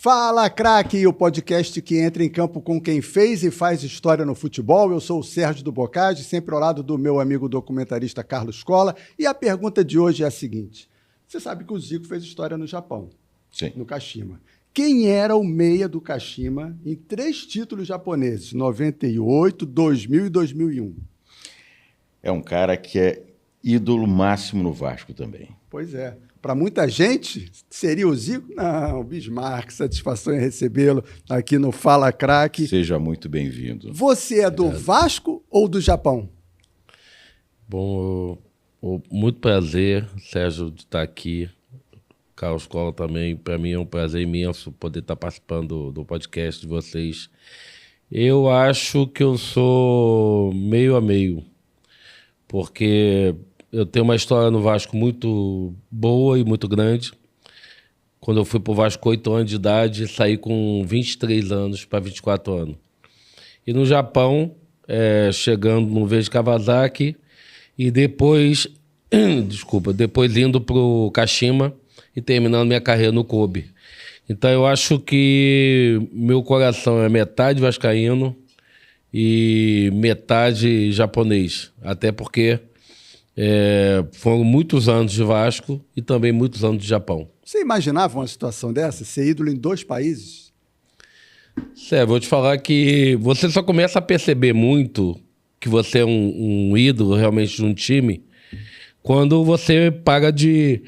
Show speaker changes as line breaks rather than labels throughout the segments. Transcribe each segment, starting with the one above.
Fala, craque! O podcast que entra em campo com quem fez e faz história no futebol. Eu sou o Sérgio do Boccagi, sempre ao lado do meu amigo documentarista Carlos Cola. E a pergunta de hoje é a seguinte. Você sabe que o Zico fez história no Japão,
Sim.
No Kashima. Quem era o meia do Kashima em 3 títulos japoneses, 98, 2000 e 2001?
É um cara que é ídolo máximo no Vasco também.
Pois é. Para muita gente, seria o Zico? Não, Bismarck, satisfação em recebê-lo aqui no Fala Craque.
Seja muito bem-vindo.
Você é do Vasco ou do Japão?
Bom, muito prazer, Sérgio, de estar aqui. Carlos Cola também. Para mim é um prazer imenso poder estar participando do podcast de vocês. Eu acho que eu sou meio a meio, porque eu tenho uma história no Vasco muito boa e muito grande. Quando eu fui para o Vasco 8 anos de idade, saí com 23 anos para 24 anos. E no Japão, chegando no Verde Kawasaki, e depois indo para o Kashima e terminando minha carreira no Kobe. Então eu acho que meu coração é metade vascaíno e metade japonês. Até porque foram muitos anos de Vasco e também muitos anos de Japão.
Você imaginava uma situação dessa? Ser ídolo em 2 países?
Vou te falar que você só começa a perceber muito que você é um ídolo realmente de um time quando você para de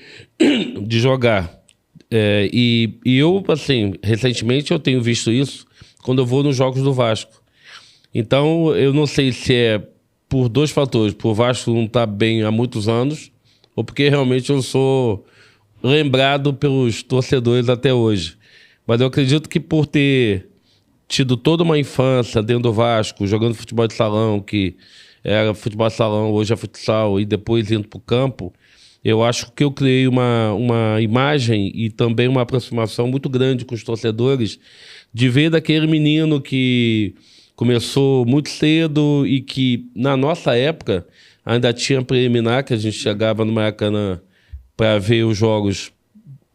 jogar. E eu, assim, recentemente eu tenho visto isso quando eu vou nos jogos do Vasco. Então, eu não sei se é por 2 fatores. Por o Vasco não estar bem há muitos anos, ou porque realmente eu sou lembrado pelos torcedores até hoje. Mas eu acredito que por ter tido toda uma infância dentro do Vasco, jogando futebol de salão, que era futebol de salão, hoje é futsal, e depois indo para o campo, eu acho que eu criei uma imagem e também uma aproximação muito grande com os torcedores de ver daquele menino que começou muito cedo e que, na nossa época, ainda tinha preliminar, que a gente chegava no Maracanã para ver os jogos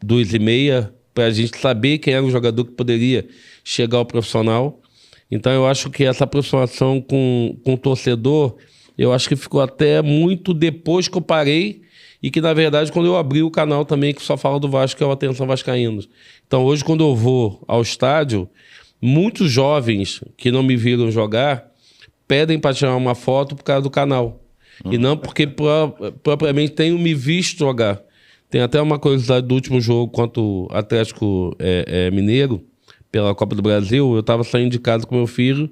2h30, para a gente saber quem era o jogador que poderia chegar ao profissional. Então, eu acho que essa aproximação com o torcedor, eu acho que ficou até muito depois que eu parei e que, na verdade, quando eu abri o canal também, que só fala do Vasco, que é o Atenção Vascaínos. Então, hoje, quando eu vou ao estádio, muitos jovens que não me viram jogar pedem para tirar uma foto por causa do canal. E não porque propriamente tenham me visto jogar. Tem até uma curiosidade do último jogo contra o Atlético Mineiro, pela Copa do Brasil. Eu estava saindo de casa com meu filho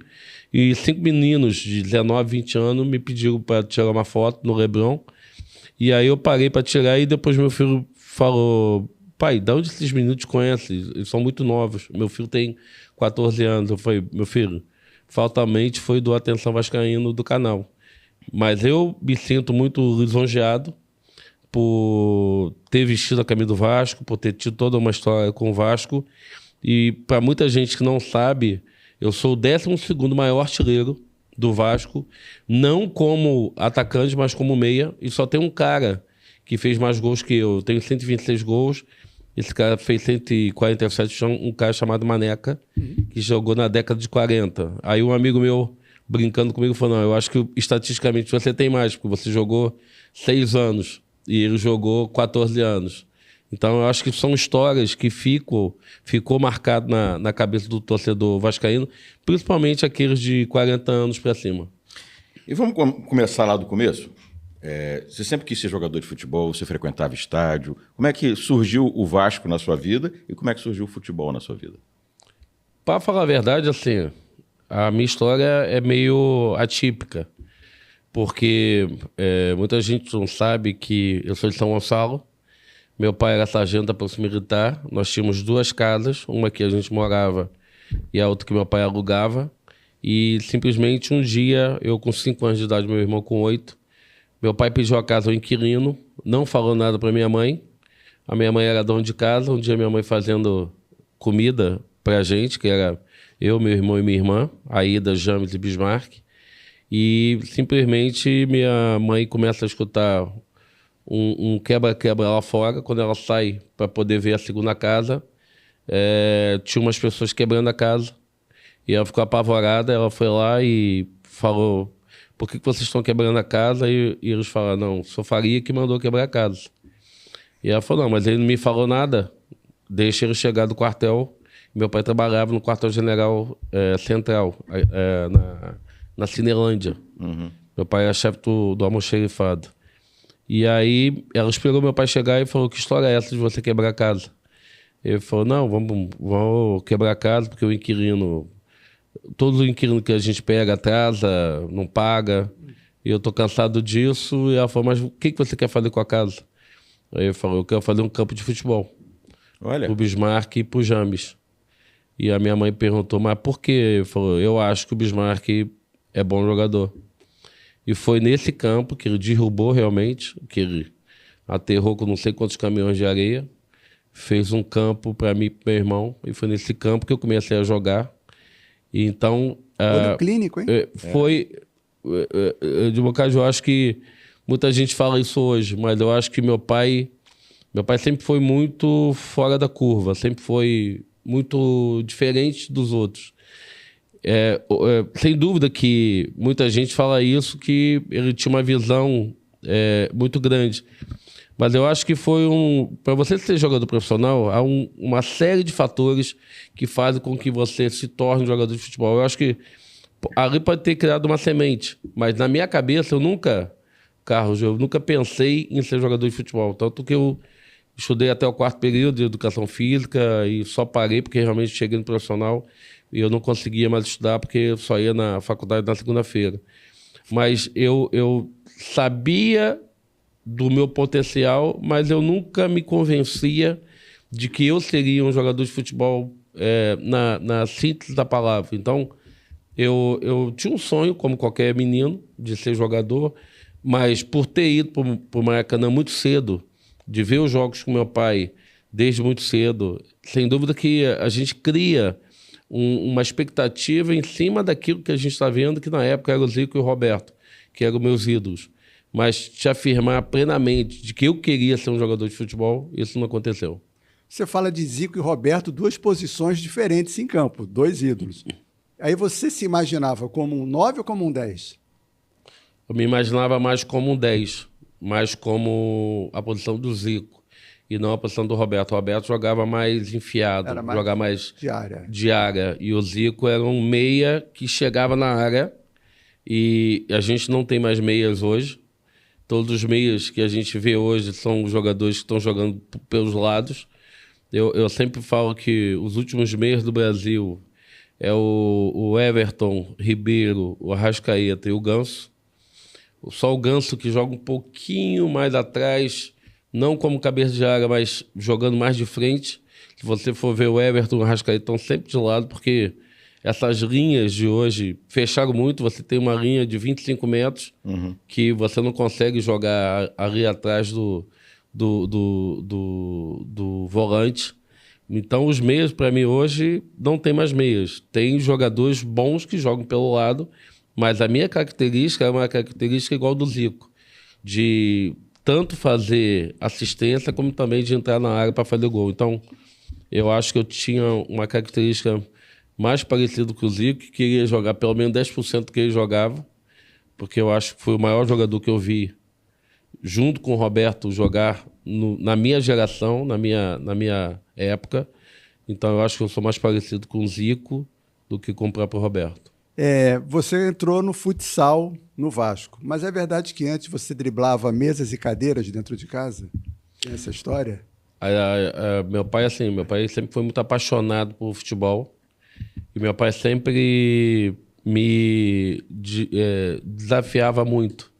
e 5 meninos de 19, 20 anos me pediram para tirar uma foto no Leblon. E aí eu parei para tirar e depois meu filho falou: pai, de onde esses meninos te conhecem? Eles são muito novos. Meu filho tem 14 anos. Eu falei: meu filho, fatalmente foi do Atenção Vascaíno do canal. Mas eu me sinto muito lisonjeado por ter vestido a camisa do Vasco, por ter tido toda uma história com o Vasco. E para muita gente que não sabe, eu sou o 12º maior artilheiro do Vasco, não como atacante, mas como meia. E só tem um cara que fez mais gols que eu. Eu tenho 126 gols. Esse cara fez 147, um cara chamado Maneca, que jogou na década de 40. Aí um amigo meu, brincando comigo, falou: não, eu acho que estatisticamente você tem mais, porque você jogou 6 anos e ele jogou 14 anos. Então eu acho que são histórias que ficou marcado na cabeça do torcedor vascaíno, principalmente aqueles de 40 anos para cima.
E vamos começar lá do começo? Você sempre quis ser jogador de futebol, você frequentava estádio. Como é que surgiu o Vasco na sua vida e como é que surgiu o futebol na sua vida?
Para falar a verdade, assim, a minha história é meio atípica, porque muita gente não sabe que eu sou de São Gonçalo. Meu pai era sargento da Polícia Militar. Nós tínhamos 2 casas, uma que a gente morava e a outra que meu pai alugava. E simplesmente um dia, eu com 5 anos de idade, meu irmão com 8, meu pai pediu a casa ao inquilino, não falou nada para minha mãe. A minha mãe era dona de casa. Um dia minha mãe fazendo comida pra gente, que era eu, meu irmão e minha irmã, Aida, James e Bismarck. E simplesmente minha mãe começa a escutar um quebra-quebra lá fora. Quando ela sai para poder ver a segunda casa, tinha umas pessoas quebrando a casa. E ela ficou apavorada, ela foi lá e falou, por que vocês estão quebrando a casa? E eles falaram, não, sou Faria que mandou quebrar a casa. E ela falou, não, mas ele não me falou nada, deixa ele chegar do quartel. Meu pai trabalhava no quartel-general central, na Cinelândia. Meu pai era chefe do almoxerifado. E aí ela esperou meu pai chegar e falou, que história é essa de você quebrar a casa? Ele falou, não, vamos quebrar a casa porque o inquilino... Todo inquilino que a gente pega atrasa, não paga. E eu tô cansado disso. E ela falou, mas o que você quer fazer com a casa? Aí ele falou, eu quero fazer um campo de futebol.
Olha.
Pro Bismarck e pro Jambes. E a minha mãe perguntou, mas por quê? Ele falou, eu acho que o Bismarck é bom jogador. E foi nesse campo que ele derrubou realmente, que ele aterrou com não sei quantos caminhões de areia, fez um campo para mim e pro meu irmão. E foi nesse campo que eu comecei a jogar. E então...
Olho clínico, hein?
De Bocage, eu acho que muita gente fala isso hoje, mas eu acho que meu pai sempre foi muito fora da curva, sempre foi muito diferente dos outros. Sem dúvida que muita gente fala isso, que ele tinha uma visão muito grande. Mas eu acho que foi para você ser jogador profissional, há uma série de fatores que fazem com que você se torne um jogador de futebol. Eu acho que ali pode ter criado uma semente, mas na minha cabeça eu nunca pensei em ser jogador de futebol. Tanto que eu estudei até o 4º período de educação física e só parei porque realmente cheguei no profissional e eu não conseguia mais estudar porque eu só ia na faculdade na segunda-feira. Mas eu sabia do meu potencial, mas eu nunca me convencia de que eu seria um jogador de futebol na síntese da palavra. Então, eu tinha um sonho, como qualquer menino, de ser jogador, mas por ter ido para o Maracanã muito cedo, de ver os jogos com meu pai desde muito cedo, sem dúvida que a gente cria uma expectativa em cima daquilo que a gente está vendo, que na época era o Zico e o Roberto, que eram meus ídolos. Mas te afirmar plenamente de que eu queria ser um jogador de futebol, isso não aconteceu.
Você fala de Zico e Roberto, 2 posições diferentes em campo, 2 ídolos. Aí você se imaginava como um 9 ou como um 10?
Eu me imaginava mais como um 10, mais como a posição do Zico e não a posição do Roberto. O Roberto jogava mais enfiado, jogava mais de área. E o Zico era um meia que chegava na área e a gente não tem mais meias hoje. Todos os meias que a gente vê hoje são jogadores que estão jogando pelos lados. Eu sempre falo que os últimos meias do Brasil é o Everton, Ribeiro, o Arrascaeta e o Ganso. Só o Ganso que joga um pouquinho mais atrás, não como cabeça de área, mas jogando mais de frente. Se você for ver o Everton e o Arrascaeta estão sempre de lado, porque essas linhas de hoje fecharam muito. Você tem uma linha de 25 metros que você não consegue jogar ali atrás do volante. Então, os meias, para mim, hoje, não tem mais meias. Tem jogadores bons que jogam pelo lado, mas a minha característica é uma característica igual do Zico, de tanto fazer assistência como também de entrar na área para fazer gol. Então, eu acho que eu tinha uma característica mais parecida com o Zico, que queria jogar pelo menos 10% do que ele jogava, porque eu acho que foi o maior jogador que eu vi, junto com o Roberto, jogar na minha geração, na minha época. Então eu acho que eu sou mais parecido com o Zico do que com o próprio Roberto.
Você entrou no futsal no Vasco, mas é verdade que antes você driblava mesas e cadeiras dentro de casa? Tem essa história?
Meu pai sempre foi muito apaixonado por futebol e meu pai sempre me desafiava muito.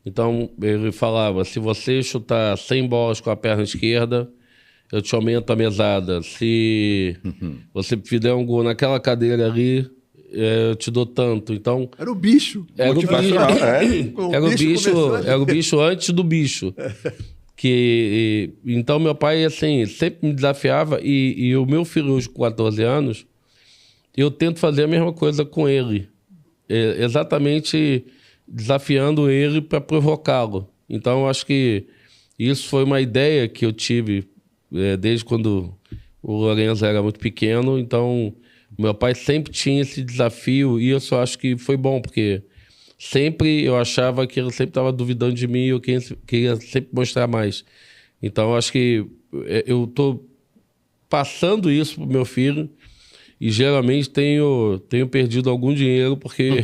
Então, ele falava, se você chutar 100 bolas com a perna esquerda, eu te aumento a mesada. Se você fizer um gol naquela cadeira ali, eu te dou tanto. Então,
era o bicho.
Era o bicho antes do bicho. Então, meu pai assim, sempre me desafiava e o meu filho hoje com 14 anos, eu tento fazer a mesma coisa com ele. Exatamente desafiando ele para provocá-lo. Então, eu acho que isso foi uma ideia que eu tive desde quando o Lourenço era muito pequeno, então meu pai sempre tinha esse desafio e eu só acho que foi bom, porque sempre eu achava que ele sempre estava duvidando de mim e eu queria sempre mostrar mais. Então, eu acho que eu estou passando isso para o meu filho e geralmente tenho perdido algum dinheiro porque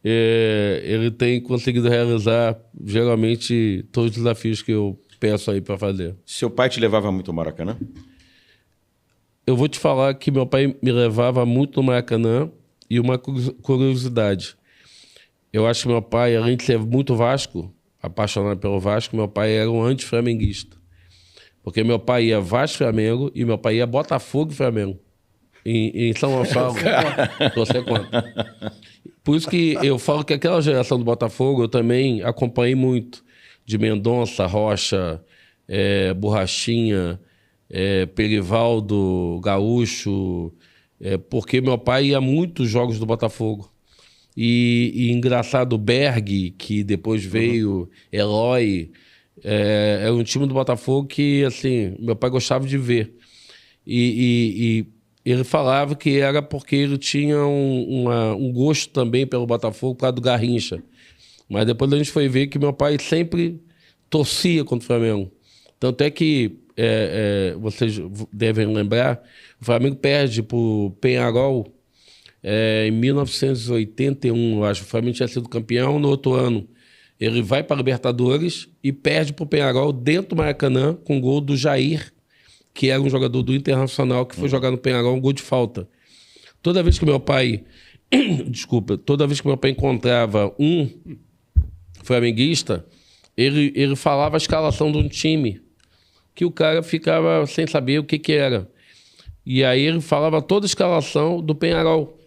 ele tem conseguido realizar geralmente todos os desafios que eu peço aí para fazer.
Seu pai te levava muito ao Maracanã?
Eu vou te falar que meu pai me levava muito no Maracanã e uma curiosidade. Eu acho que meu pai, além de ser muito Vasco, apaixonado pelo Vasco, meu pai era um anti-flamenguista. Porque meu pai ia Vasco-Flamengo e meu pai ia Botafogo e Flamengo. Em São Gonçalo. Você conta. Por isso que eu falo que aquela geração do Botafogo eu também acompanhei muito. De Mendonça, Rocha, Borrachinha, Perivaldo, Gaúcho, porque meu pai ia a muitos jogos do Botafogo. E engraçado, Berg, que depois veio, Eloy, é um time do Botafogo que, assim, meu pai gostava de ver. E ele falava que era porque ele tinha um gosto também pelo Botafogo por causa do Garrincha. Mas depois a gente foi ver que meu pai sempre torcia contra o Flamengo. Tanto é que, vocês devem lembrar, o Flamengo perde para o Peñarol em 1981, eu acho. O Flamengo tinha sido campeão. No outro ano, ele vai para a Libertadores e perde para o Peñarol dentro do Maracanã com o gol do Jair, que era um jogador do Internacional que foi jogar no Peñarol, um gol de falta. Toda vez que meu pai... toda vez que meu pai encontrava um flamenguista, ele falava a escalação de um time, que o cara ficava sem saber o que era. E aí ele falava toda a escalação do Peñarol.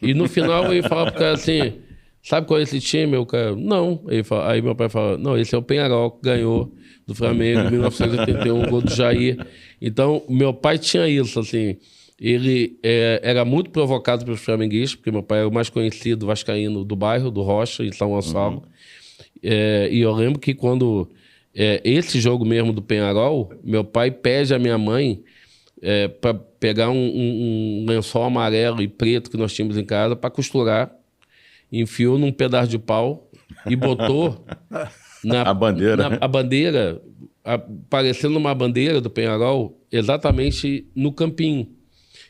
E no final ele falava pro cara assim, sabe qual é esse time? O cara, não. Aí meu pai fala, não, esse é o Peñarol que ganhou do Flamengo em 1981, gol do Jair. Então, meu pai tinha isso, assim. Ele era muito provocado pelos flamenguistas, porque meu pai era o mais conhecido vascaíno do bairro, do Rocha, em São Gonçalo. E eu lembro que quando esse jogo mesmo do Peñarol, meu pai pede a minha mãe para pegar um lençol amarelo e preto que nós tínhamos em casa para costurar, enfiou num pedaço de pau e botou
a bandeira,
a bandeira, parecendo uma bandeira do Peñarol, exatamente no campinho.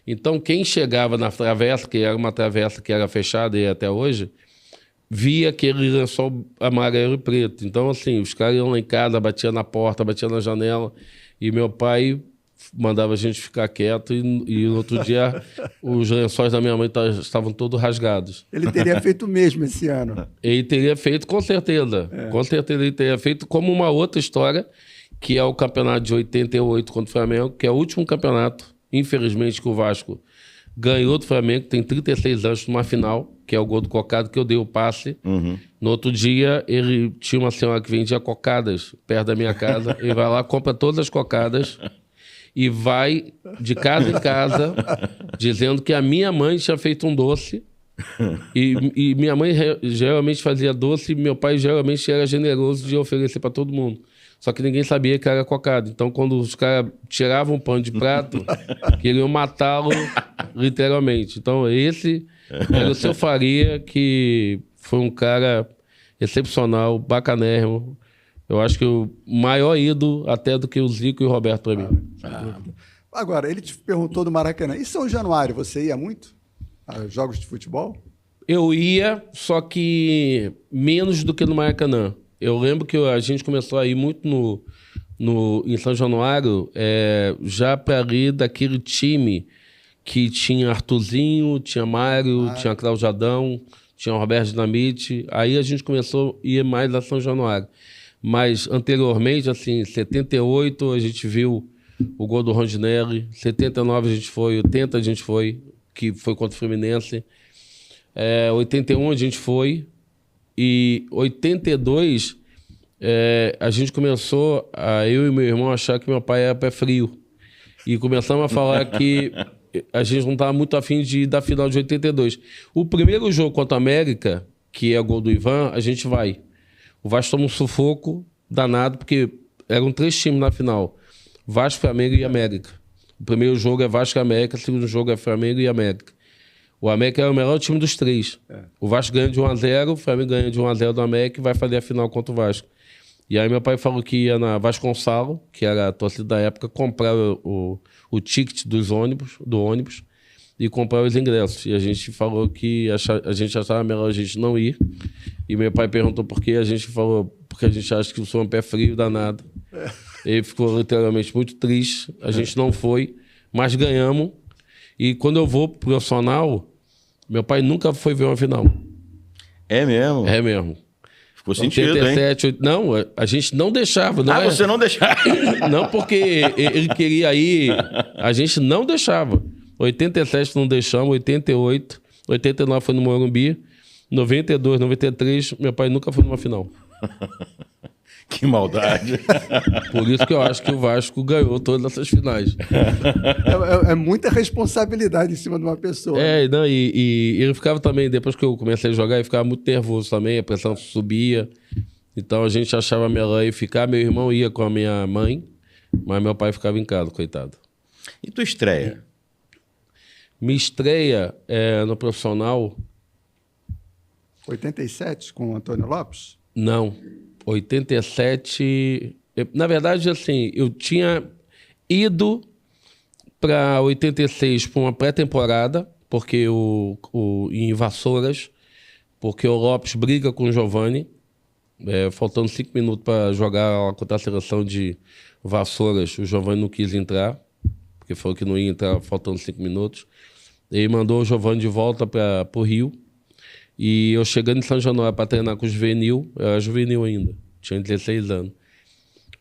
Então, quem chegava na travessa, que era uma travessa que era fechada e até hoje, via aquele lençol amarelo e preto. Então, assim, os caras iam lá em casa, batiam na porta, batiam na janela, e meu pai mandava a gente ficar quieto e no outro dia os lençóis da minha mãe estavam todos rasgados.
Ele teria feito o mesmo esse ano.
Ele teria feito, com certeza. Com certeza ele teria feito, como uma outra história, que é o campeonato de 88 contra o Flamengo, que é o último campeonato, infelizmente, que o Vasco ganhou do Flamengo, tem 36 anos, numa final, que é o gol do Cocado, que eu dei o passe. No outro dia, ele tinha uma senhora que vendia cocadas perto da minha casa. Ele vai lá, compra todas as cocadas e vai de casa em casa dizendo que a minha mãe tinha feito um doce. E minha mãe geralmente fazia doce e meu pai geralmente era generoso de oferecer para todo mundo. Só que ninguém sabia que era cocada. Então, quando os caras tiravam o pano de prato, queriam matá-lo literalmente. Então, esse era o Seu Faria, que foi um cara excepcional, bacanérrimo. Eu acho que o maior ídolo até do que o Zico e o Roberto para mim.
Agora, ele te perguntou do Maracanã. E São Januário, você ia muito a jogos de futebol?
Eu ia, só que menos do que no Maracanã. Eu lembro que a gente começou a ir muito em São Januário, já para ali daquele time que tinha Arthurzinho, tinha Mário, tinha Cláudio Jadão, tinha Roberto Dinamite. Aí a gente começou a ir mais a São Januário. Mas anteriormente, assim, em 78 a gente viu o gol do Rondinelli, 79 a gente foi, 80 a gente foi, que foi contra o Fluminense, 81 a gente foi, e 82 a gente começou, eu e meu irmão, achar que meu pai era pé frio. E começamos a falar que a gente não estava muito afim de ir da final de 82. O primeiro jogo contra a América, que é o gol do Ivan, a gente vai. O Vasco toma um sufoco danado, porque eram 3 times na final. Vasco, Flamengo e América. O primeiro jogo é Vasco e América, o segundo jogo é Flamengo e América. O América é o melhor time dos três. O Vasco ganha de 1-0, o Flamengo ganha de 1-0 do América e vai fazer a final contra o Vasco. E aí meu pai falou que ia na Vasconcelos, que era a torcida da época, comprar o ticket do ônibus e comprar os ingressos. E a gente falou que a gente achava melhor a gente não ir. E meu pai perguntou por quê. A gente falou, porque a gente acha que o som é um pé frio danado. Ele ficou literalmente muito triste. A gente não foi, mas ganhamos. E quando eu vou pro profissional, meu pai nunca foi ver uma final.
É mesmo?
É mesmo.
Ficou sentido,
87,
hein?
Não, a gente não deixava. Não
você não deixava?
Não, porque ele queria ir, a gente não deixava. 87 não deixamos, 88, 89 foi no Morumbi, 92, 93, meu pai nunca foi numa final.
Que maldade.
Por isso que eu acho que o Vasco ganhou todas essas finais.
É muita responsabilidade em cima de uma pessoa.
Não, e ele ficava também, depois que eu comecei a jogar, ele ficava muito nervoso também, a pressão subia. Então a gente achava melhor ir ficar. Meu irmão ia com a minha mãe, mas meu pai ficava em casa, coitado.
E tua estreia?
Minha estreia no profissional...
87 com o Antônio Lopes?
Não, 87... Na verdade, assim, eu tinha ido para 86 para uma pré-temporada, porque em Vassouras, porque o Lopes briga com o Giovani, faltando 5 minutos para jogar contra a seleção de Vassouras, o Giovani não quis entrar, porque falou que não ia entrar faltando 5 minutos. Ele mandou o Giovani de volta para o Rio. E eu chegando em São Januário para treinar com o juvenil, eu era juvenil ainda, tinha 16 anos.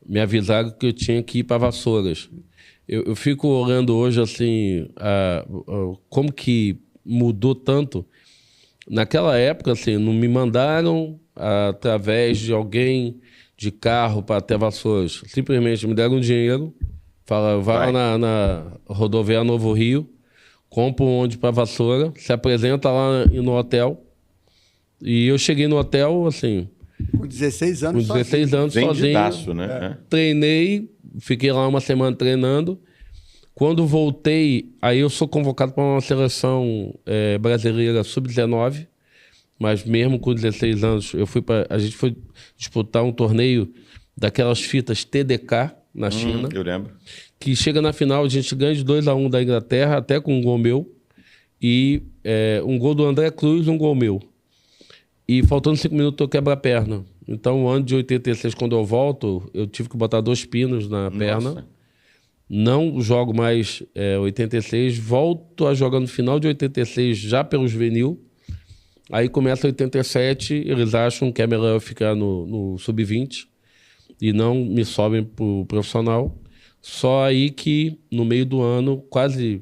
Me avisaram que eu tinha que ir para Vassouras. Eu fico olhando hoje assim, como que mudou tanto. Naquela época, assim, não me mandaram através de alguém de carro para até Vassouras. Simplesmente me deram dinheiro, falaram, vai lá na rodoviária Novo Rio, compra um ônibus para Vassoura, se apresenta lá no hotel. E eu cheguei no hotel, assim...
Com 16 anos
com 16 anos sozinho.
Vendidaço, né?
Treinei, fiquei lá uma semana treinando. Quando voltei, aí eu sou convocado para uma seleção brasileira sub-19, mas mesmo com 16 anos, a gente foi disputar um torneio daquelas fitas TDK na China.
Eu lembro.
Que chega na final, a gente ganha de 2-1 da Inglaterra, até com um gol meu. E um gol do André Cruz, um gol meu. E faltando 5 minutos eu quebro a perna. Então, o ano de 86, quando eu volto, eu tive que botar 2 pinos na perna. Não jogo mais 86. Volto a jogar no final de 86, já pelo juvenil. Aí começa 87, eles acham que é melhor eu ficar no sub-20 e não me sobem pro profissional. Só aí que, no meio do ano, quase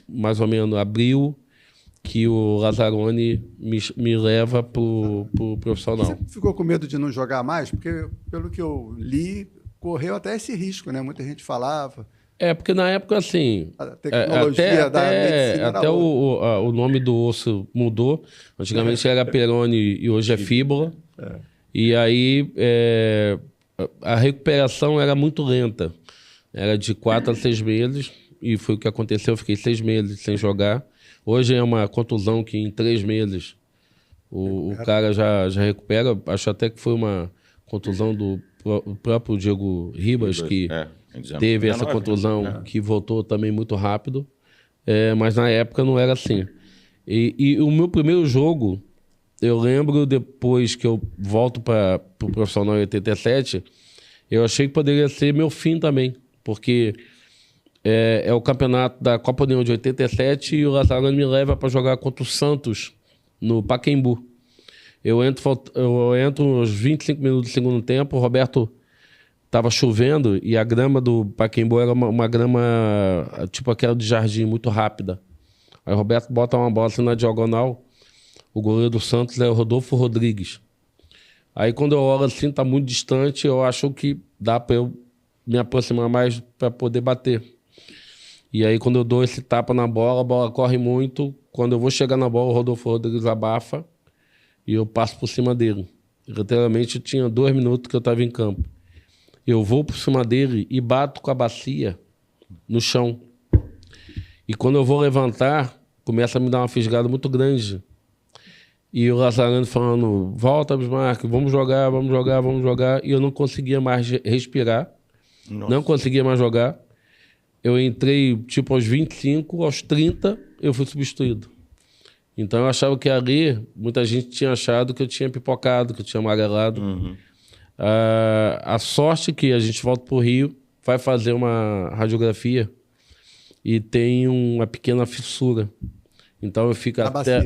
mais ou menos abril, que o Lazzaroni me leva pro profissional.
Você ficou com medo de não jogar mais? Porque, pelo que eu li, correu até esse risco, né? Muita gente falava.
Porque na época, assim...
A tecnologia da medicina
até o nome do osso mudou. Antigamente era perone e hoje é fíbula. E aí a recuperação era muito lenta. Era de 4 a 6 meses. E foi o que aconteceu. Eu fiquei 6 meses sem jogar. Hoje é uma contusão que em 3 meses o cara já recupera. Acho até que foi uma contusão do próprio Diego Ribas, que teve essa contusão, que voltou também muito rápido. Mas na época não era assim. E o meu primeiro jogo, eu lembro depois que eu volto para o profissional em 87, eu achei que poderia ser meu fim também, porque... É o campeonato da Copa União de 87 e o Lazzaroni me leva para jogar contra o Santos no Pacaembu. Eu entro uns 25 minutos do segundo tempo, o Roberto estava chovendo e a grama do Pacaembu era uma grama tipo aquela de jardim, muito rápida. Aí o Roberto bota uma bola assim na diagonal, o goleiro do Santos é o Rodolfo Rodrigues. Aí quando eu olho assim, tá muito distante, eu acho que dá para eu me aproximar mais para poder bater. E aí, quando eu dou esse tapa na bola, a bola corre muito. Quando eu vou chegar na bola, o Rodolfo Rodrigues abafa e eu passo por cima dele. Literalmente, tinha 2 minutos que eu estava em campo. Eu vou por cima dele e bato com a bacia no chão. E quando eu vou levantar, começa a me dar uma fisgada muito grande. E o Lazarano falando, volta, Bismarck, vamos jogar, vamos jogar, vamos jogar. E eu não conseguia mais respirar.
Nossa.
Não conseguia mais jogar. Eu entrei, tipo, aos 25, aos 30, eu fui substituído. Então eu achava que ali, muita gente tinha achado que eu tinha pipocado, que eu tinha amarelado. A sorte que a gente volta pro Rio, vai fazer uma radiografia e tem uma pequena fissura. Então eu fico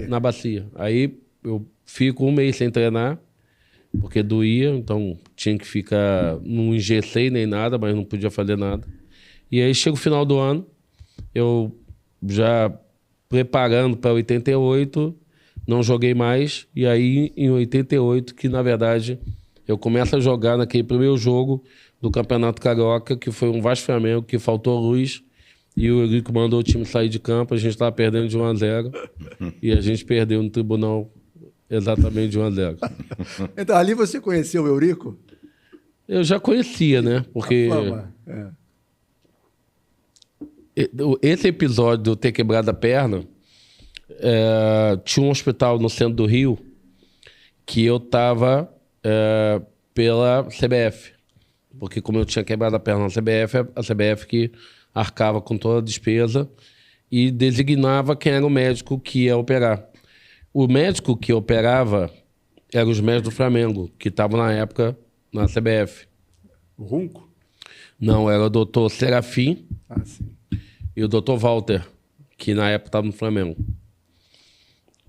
na bacia. Aí eu fico um mês sem treinar, porque doía, então tinha que ficar, não engessei nem nada, mas não podia fazer nada. E aí chega o final do ano, eu já preparando para 88, não joguei mais, e aí em 88, que na verdade eu começo a jogar naquele primeiro jogo do Campeonato Carioca, que foi um Vasco Flamengo, que faltou luz, e o Eurico mandou o time sair de campo, a gente estava perdendo de 1-0, e a gente perdeu no tribunal exatamente de 1-0.
Então, ali você conheceu o Eurico?
Eu já conhecia, né? Porque esse episódio de eu ter quebrado a perna, tinha um hospital no centro do Rio que eu estava pela CBF. Porque como eu tinha quebrado a perna na CBF, a CBF que arcava com toda a despesa e designava quem era o médico que ia operar. O médico que operava eram os médicos do Flamengo, que estavam na época na CBF.
O Runco?
Não, era o doutor Serafim
Sim.
e o doutor Walter, que na época estava no Flamengo.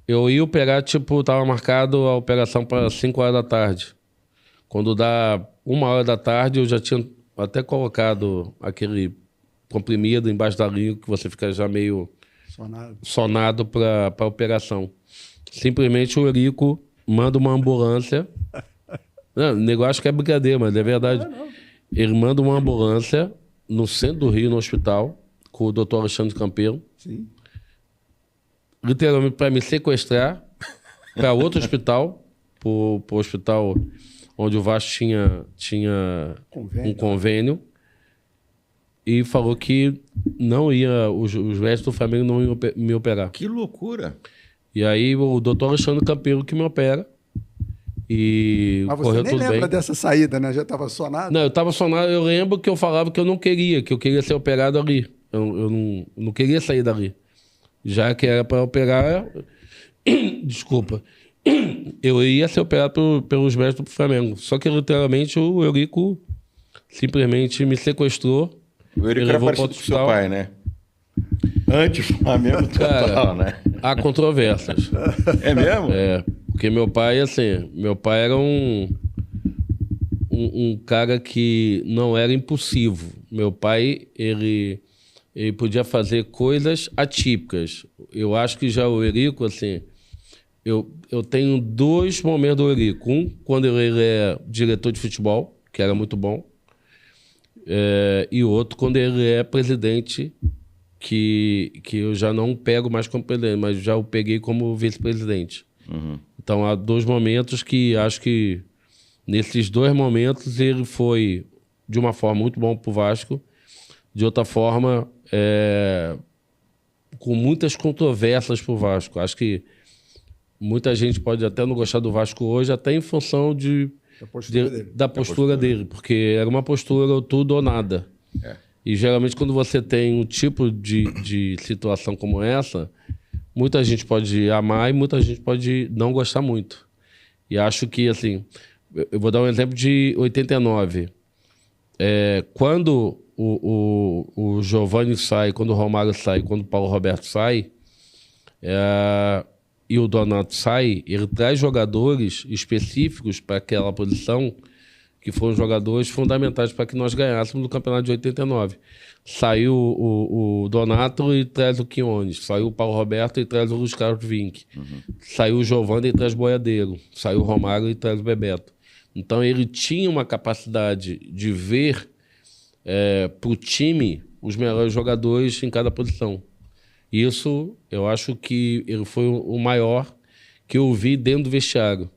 Eu ia operar, tipo, estava marcado a operação para 5 horas da tarde. Quando dá 1 hora da tarde, eu já tinha até colocado aquele comprimido embaixo da língua, que você fica já meio sonado para a operação. Simplesmente o Eurico manda uma ambulância. Não, o negócio que é brincadeira, mas é verdade. Ele manda uma ambulância no centro do Rio, no hospital, com o doutor Alexandre Campeiro. Sim. Literalmente para me sequestrar para outro hospital, para o hospital onde o Vasco tinha um convênio, e falou que não ia, os médicos do Flamengo não iam me operar.
Que loucura!
E aí o doutor Alexandre Campeiro que me opera. E
mas você
correu
nem
tudo
lembra
bem.
dessa saída, né? Já estava sonado?
Não, eu estava sonado. Eu lembro que eu falava que eu não queria, que eu queria ser operado ali. Eu não queria sair dali. Já que era para operar... Desculpa. Eu ia ser operado pelos médicos do Flamengo. Só que, literalmente, o Eurico simplesmente me sequestrou.
O Eurico era parecido com o seu pai, né? Anti-Flamengo total, né?
Há controvérsias.
É mesmo?
É, porque meu pai, assim, meu pai era um cara que não era impulsivo. Meu pai, ele podia fazer coisas atípicas. Eu acho que já o Eurico, assim, eu tenho 2 momentos do Eurico. Um, quando ele é diretor de futebol, que era muito bom, e outro, quando ele é presidente, que eu já não pego mais como presidente, mas já o peguei como vice-presidente.
Uhum.
Então, há 2 momentos que acho que nesses 2 momentos ele foi, de uma forma, muito bom para o Vasco, de outra forma, com muitas controvérsias para o Vasco. Acho que muita gente pode até não gostar do Vasco hoje, até em função da postura dele, porque era uma postura tudo ou nada. E geralmente quando você tem um tipo de situação como essa, muita gente pode amar e muita gente pode não gostar muito. E acho que, assim, eu vou dar um exemplo de 89. Quando o Giovani sai, quando o Romário sai, quando o Paulo Roberto sai, e o Donato sai, ele traz jogadores específicos para aquela posição, que foram jogadores fundamentais para que nós ganhássemos no campeonato de 89. Saiu o Donato e traz o Quiones. Saiu o Paulo Roberto e traz o Luiz Carlos Vinck. Saiu o Giovani e traz o Boiadeiro. Saiu o Romário e traz o Bebeto. Então ele tinha uma capacidade de ver para o time os melhores jogadores em cada posição. Isso eu acho que ele foi o maior que eu vi dentro do vestiário.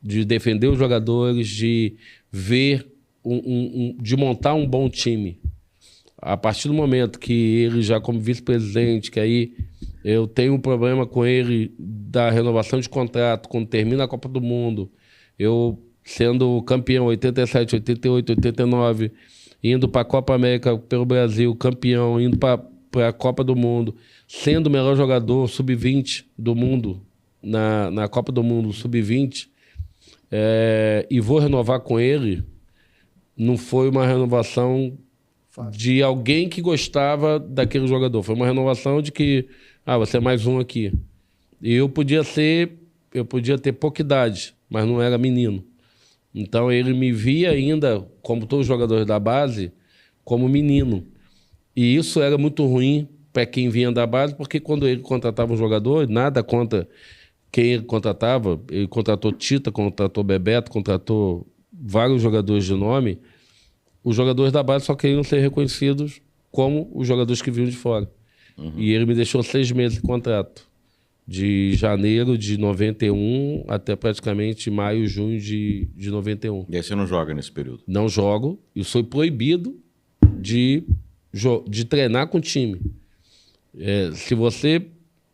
De defender os jogadores, de ver, de montar um bom time. A partir do momento que ele já como vice-presidente, que aí eu tenho um problema com ele da renovação de contrato, quando termina a Copa do Mundo, eu sendo campeão 87, 88, 89, indo para a Copa América pelo Brasil, campeão, indo para a Copa do Mundo, sendo o melhor jogador sub-20 do mundo, na Copa do Mundo sub-20, e vou renovar com ele, não foi uma renovação de alguém que gostava daquele jogador. Foi uma renovação de que, você é mais um aqui. E eu podia ter pouca idade, mas não era menino. Então ele me via ainda, como todos os jogadores da base, como menino. E isso era muito ruim para quem vinha da base, porque quando ele contratava um jogador, nada contra quem ele contratou Tita, contratou Bebeto, contratou vários jogadores de nome. Os jogadores da base só queriam ser reconhecidos como os jogadores que vinham de fora. E ele me deixou 6 meses de contrato. De janeiro de 91 até praticamente maio, junho de 91.
E aí você não joga nesse período?
Não jogo. E sou proibido de treinar com o time. Se você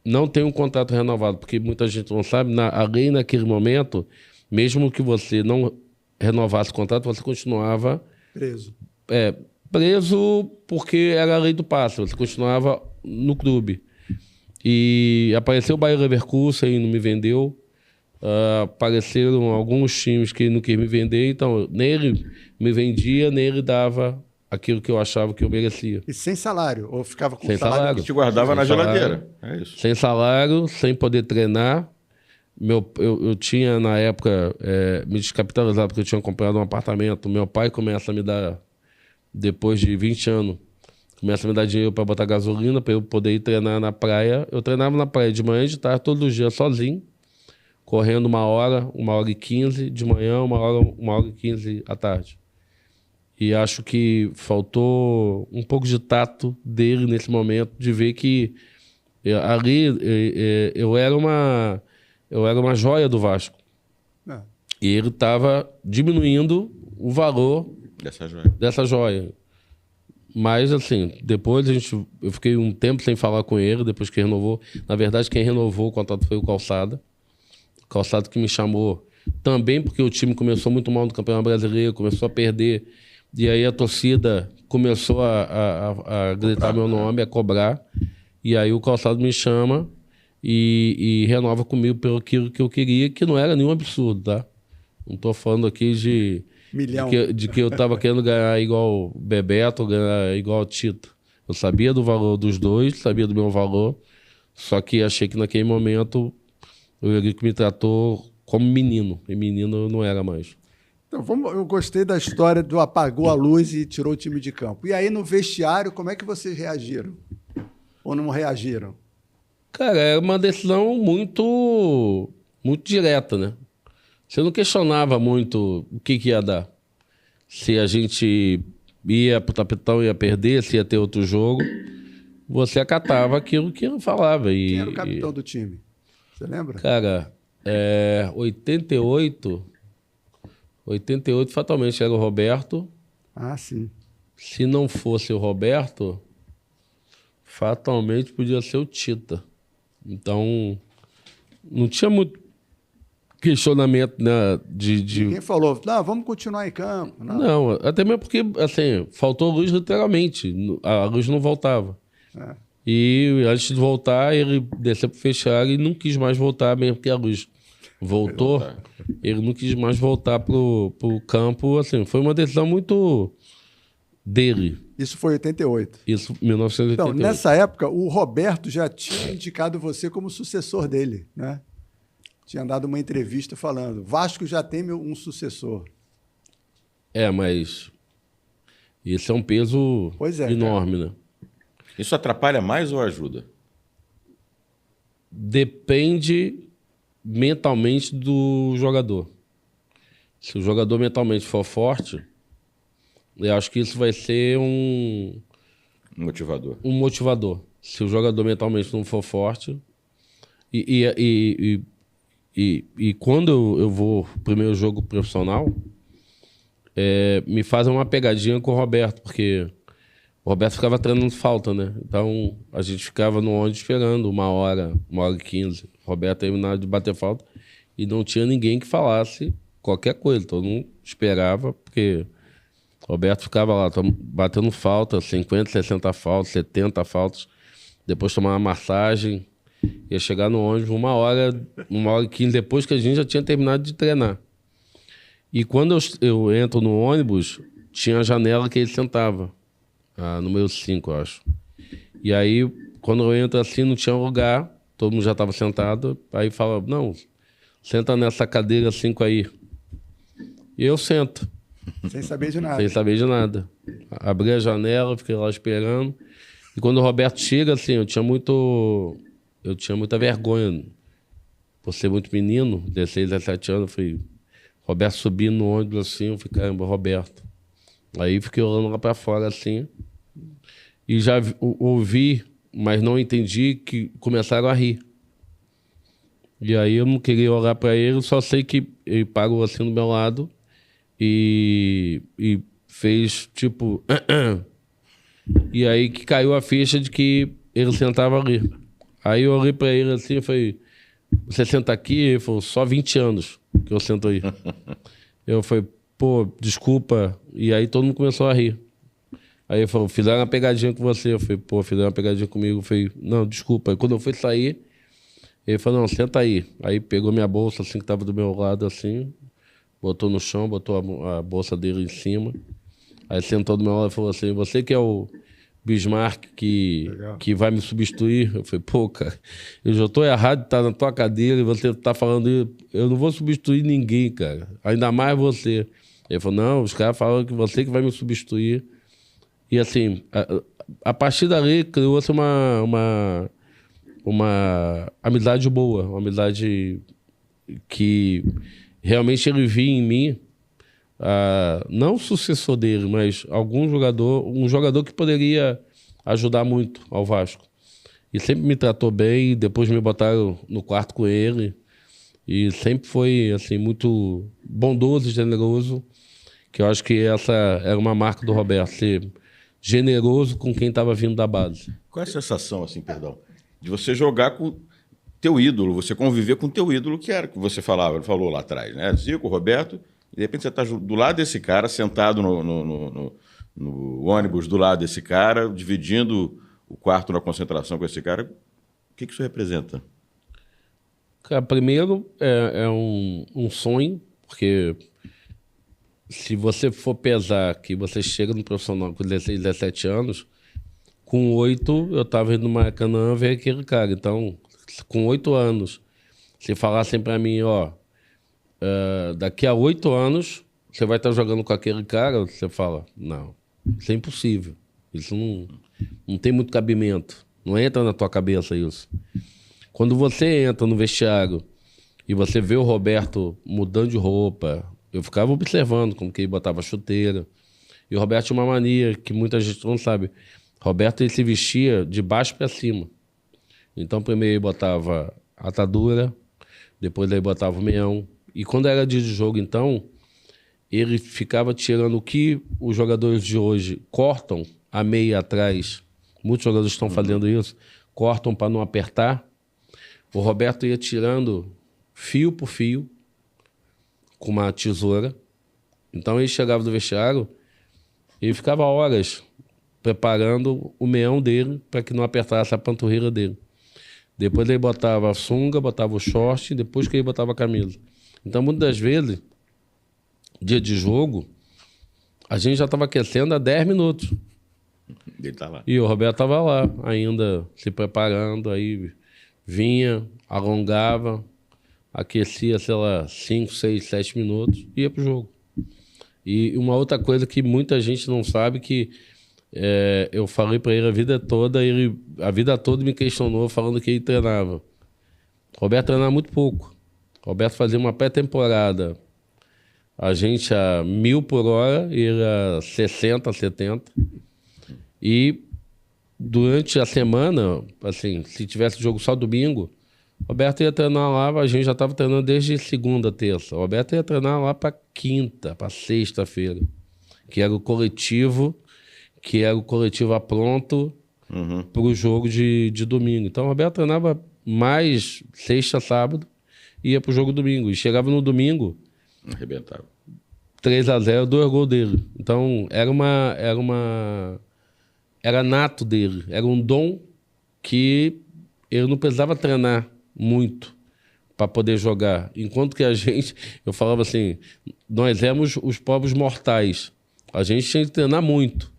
não tem um contrato renovado, porque muita gente não sabe, a lei naquele momento, mesmo que você não renovasse o contrato, você continuava...
Preso.
Preso porque era a lei do passe. Você continuava no clube. E apareceu o Bayer Leverkusen e não me vendeu. Apareceram alguns times que não quis me vender. Então, nem ele me vendia, nem ele dava aquilo que eu achava que eu merecia.
E sem salário? Ou ficava com
Sem salário.
Te guardava na
salário.
geladeira. É isso.
Sem salário, sem poder treinar. Eu tinha, na época, me descapitalizado porque eu tinha comprado um apartamento. Meu pai começa a me dar, depois de 20 anos, começa a me dar dinheiro para botar gasolina, para eu poder ir treinar na praia. Eu treinava na praia de manhã e de tarde, todos os dias, sozinho, correndo 1h15 de manhã, 1h15 à tarde. E acho que faltou um pouco de tato dele nesse momento, de ver que ali eu era uma joia do Vasco. E ele estava diminuindo o valor dessa joia. Mas, assim, depois eu fiquei um tempo sem falar com ele, depois que renovou. Na verdade, quem renovou o contrato foi o Calçada. O Calçada que me chamou também porque o time começou muito mal no Campeonato Brasileiro, começou a perder. E aí a torcida começou a gritar meu nome, a cobrar. E aí o Calçado me chama e renova comigo pelo que eu queria, que não era nenhum absurdo, tá? Não estou falando aqui de que eu estava querendo ganhar igual Bebeto, ganhar igual Tito. Eu sabia do valor dos dois, sabia do meu valor, só que achei que naquele momento o Eurico me tratou como menino, e menino eu não era mais.
Então, eu gostei da história do apagou a luz e tirou o time de campo. E aí no vestiário, como é que vocês reagiram? Ou não reagiram?
Cara, era uma decisão muito direta, né? Você não questionava muito o que ia dar. Se a gente ia pro tapetão, ia perder, se ia ter outro jogo. Você acatava aquilo que ele falava.
Quem era o capitão do time? Você lembra?
Cara, 88 fatalmente era o Roberto.
Ah, sim.
Se não fosse o Roberto, fatalmente podia ser o Tita. Então, não tinha muito questionamento, né,
Quem falou, não, vamos continuar em campo.
Não, até mesmo porque, assim, faltou luz literalmente. A luz não voltava. E antes de voltar, ele desceu pro fechar e não quis mais voltar, mesmo que a luz voltou. Ele não quis mais voltar pro campo. Assim, foi uma decisão muito dele.
Isso foi 88.
Isso, 1988.
Então, nessa época, o Roberto já tinha indicado você como sucessor dele, né? Tinha dado uma entrevista falando, Vasco já tem um sucessor.
Mas isso é um peso enorme, né?
Isso atrapalha mais ou ajuda?
Depende mentalmente do jogador. Se o jogador mentalmente for forte, eu acho que isso vai ser um motivador. Se o jogador mentalmente não for forte. E quando eu vou pro primeiro jogo profissional, me fazem uma pegadinha com o Roberto, porque O Roberto ficava treinando falta, né? Então, a gente ficava no ônibus esperando 1h e 15. O Roberto terminava de bater falta e não tinha ninguém que falasse qualquer coisa. Todo mundo esperava, porque o Roberto ficava lá batendo falta, 50, 60 faltas, 70 faltas. Depois tomava massagem, ia chegar no ônibus 1h e 15, depois que a gente já tinha terminado de treinar. E quando eu entro no ônibus, tinha a janela que ele sentava. Número 5, eu acho. E aí, quando eu entro assim, não tinha lugar, todo mundo já estava sentado, aí fala, não, senta nessa cadeira 5 aí. E eu sento.
Sem saber de nada.
Sem saber de nada. Abri a janela, fiquei lá esperando. E quando o Roberto chega, assim, eu tinha muita vergonha. Por ser muito menino, 16, 17 anos, eu falei, Roberto subindo no ônibus assim, eu falei, caramba, Roberto. Aí fiquei olhando lá pra fora assim, e já ouvi, mas não entendi, que começaram a rir. E aí eu não queria olhar pra ele, só sei que ele parou assim do meu lado e fez tipo... E aí que caiu a ficha de que ele sentava ali. Aí eu olhei pra ele assim e falei, você senta aqui? Ele falou, só 20 anos que eu sento aí. Eu falei, pô, desculpa. E aí todo mundo começou a rir. Aí ele falou, fizeram uma pegadinha com você. Eu falei, pô, fizeram uma pegadinha comigo. Eu falei, não, desculpa. Aí quando eu fui sair, ele falou, não, senta aí. Aí pegou minha bolsa, assim, que tava do meu lado, assim, botou no chão, botou a bolsa dele em cima. Aí sentou do meu lado e falou assim, você que é o Bismarck que vai me substituir? Eu falei, pô, cara, eu já tô errado de estar na tua cadeira e você tá falando isso. Eu não vou substituir ninguém, cara. Ainda mais você. Ele falou, não, os caras falam que você que vai me substituir. E assim, a partir dali criou-se uma amizade boa, uma amizade que realmente ele via em mim, não o sucessor dele, mas um jogador que poderia ajudar muito ao Vasco. E sempre me tratou bem, depois me botaram no quarto com ele, e sempre foi assim, muito bondoso e generoso, que eu acho que essa era uma marca do Roberto, ser generoso com quem estava vindo da base.
Qual é a sensação, assim, perdão, de você jogar com teu ídolo, você conviver com teu ídolo, que era o que você falou lá atrás, né? Zico, Roberto, e de repente você está do lado desse cara, sentado no ônibus do lado desse cara, dividindo o quarto na concentração com esse cara. O que isso representa?
Cara, primeiro é um sonho, porque se você for pesar que você chega no profissional com 16, 17 anos, com 8 eu estava indo no Maracanã ver aquele cara. Então, com 8 anos, se falassem para mim, ó, daqui a 8 anos você vai estar jogando com aquele cara, você fala, não, isso é impossível. Isso não tem muito cabimento. Não entra na tua cabeça isso. Quando você entra no vestiário e você vê o Roberto mudando de roupa, eu ficava observando como que ele botava chuteira. E o Roberto tinha uma mania que muita gente não sabe. Roberto, ele se vestia de baixo para cima. Então, primeiro ele botava a atadura, depois ele botava o meião. E quando era dia de jogo, então, ele ficava tirando o que os jogadores de hoje cortam a meia atrás. Muitos jogadores estão fazendo isso. Cortam para não apertar. O Roberto ia tirando fio por fio com uma tesoura. Então ele chegava do vestiário e ficava horas preparando o meião dele para que não apertasse a panturrilha dele. Depois ele botava a sunga, botava o short, depois que ele botava a camisa. Então, muitas das vezes, dia de jogo, a gente já estava aquecendo há 10 minutos.
Ele tá lá.
E o Roberto estava lá, ainda se preparando, aí vinha, alongava, aquecia, sei lá, 5, 6, 7 minutos e ia pro jogo. E uma outra coisa que muita gente não sabe, que eu falei para ele a vida toda, ele a vida toda me questionou falando que ele treinava. Roberto treinava muito pouco. Roberto fazia uma pré-temporada, a gente a 1000 por hora, ele a 60, 70. E durante a semana, assim, se tivesse jogo só domingo, Roberto ia treinar lá, a gente já estava treinando desde segunda, terça. O Roberto ia treinar lá para quinta, para sexta-feira, que era o coletivo que era o Coletiva Pronto para o jogo de domingo. Então o Roberto treinava mais sexta, sábado, e ia para o jogo domingo. E chegava no domingo,
Arrebentava.
3-0, 2 gols dele. Então era nato dele, era um dom que ele não precisava treinar muito para poder jogar. Enquanto que a gente, eu falava assim, nós éramos os povos mortais. A gente tinha que treinar muito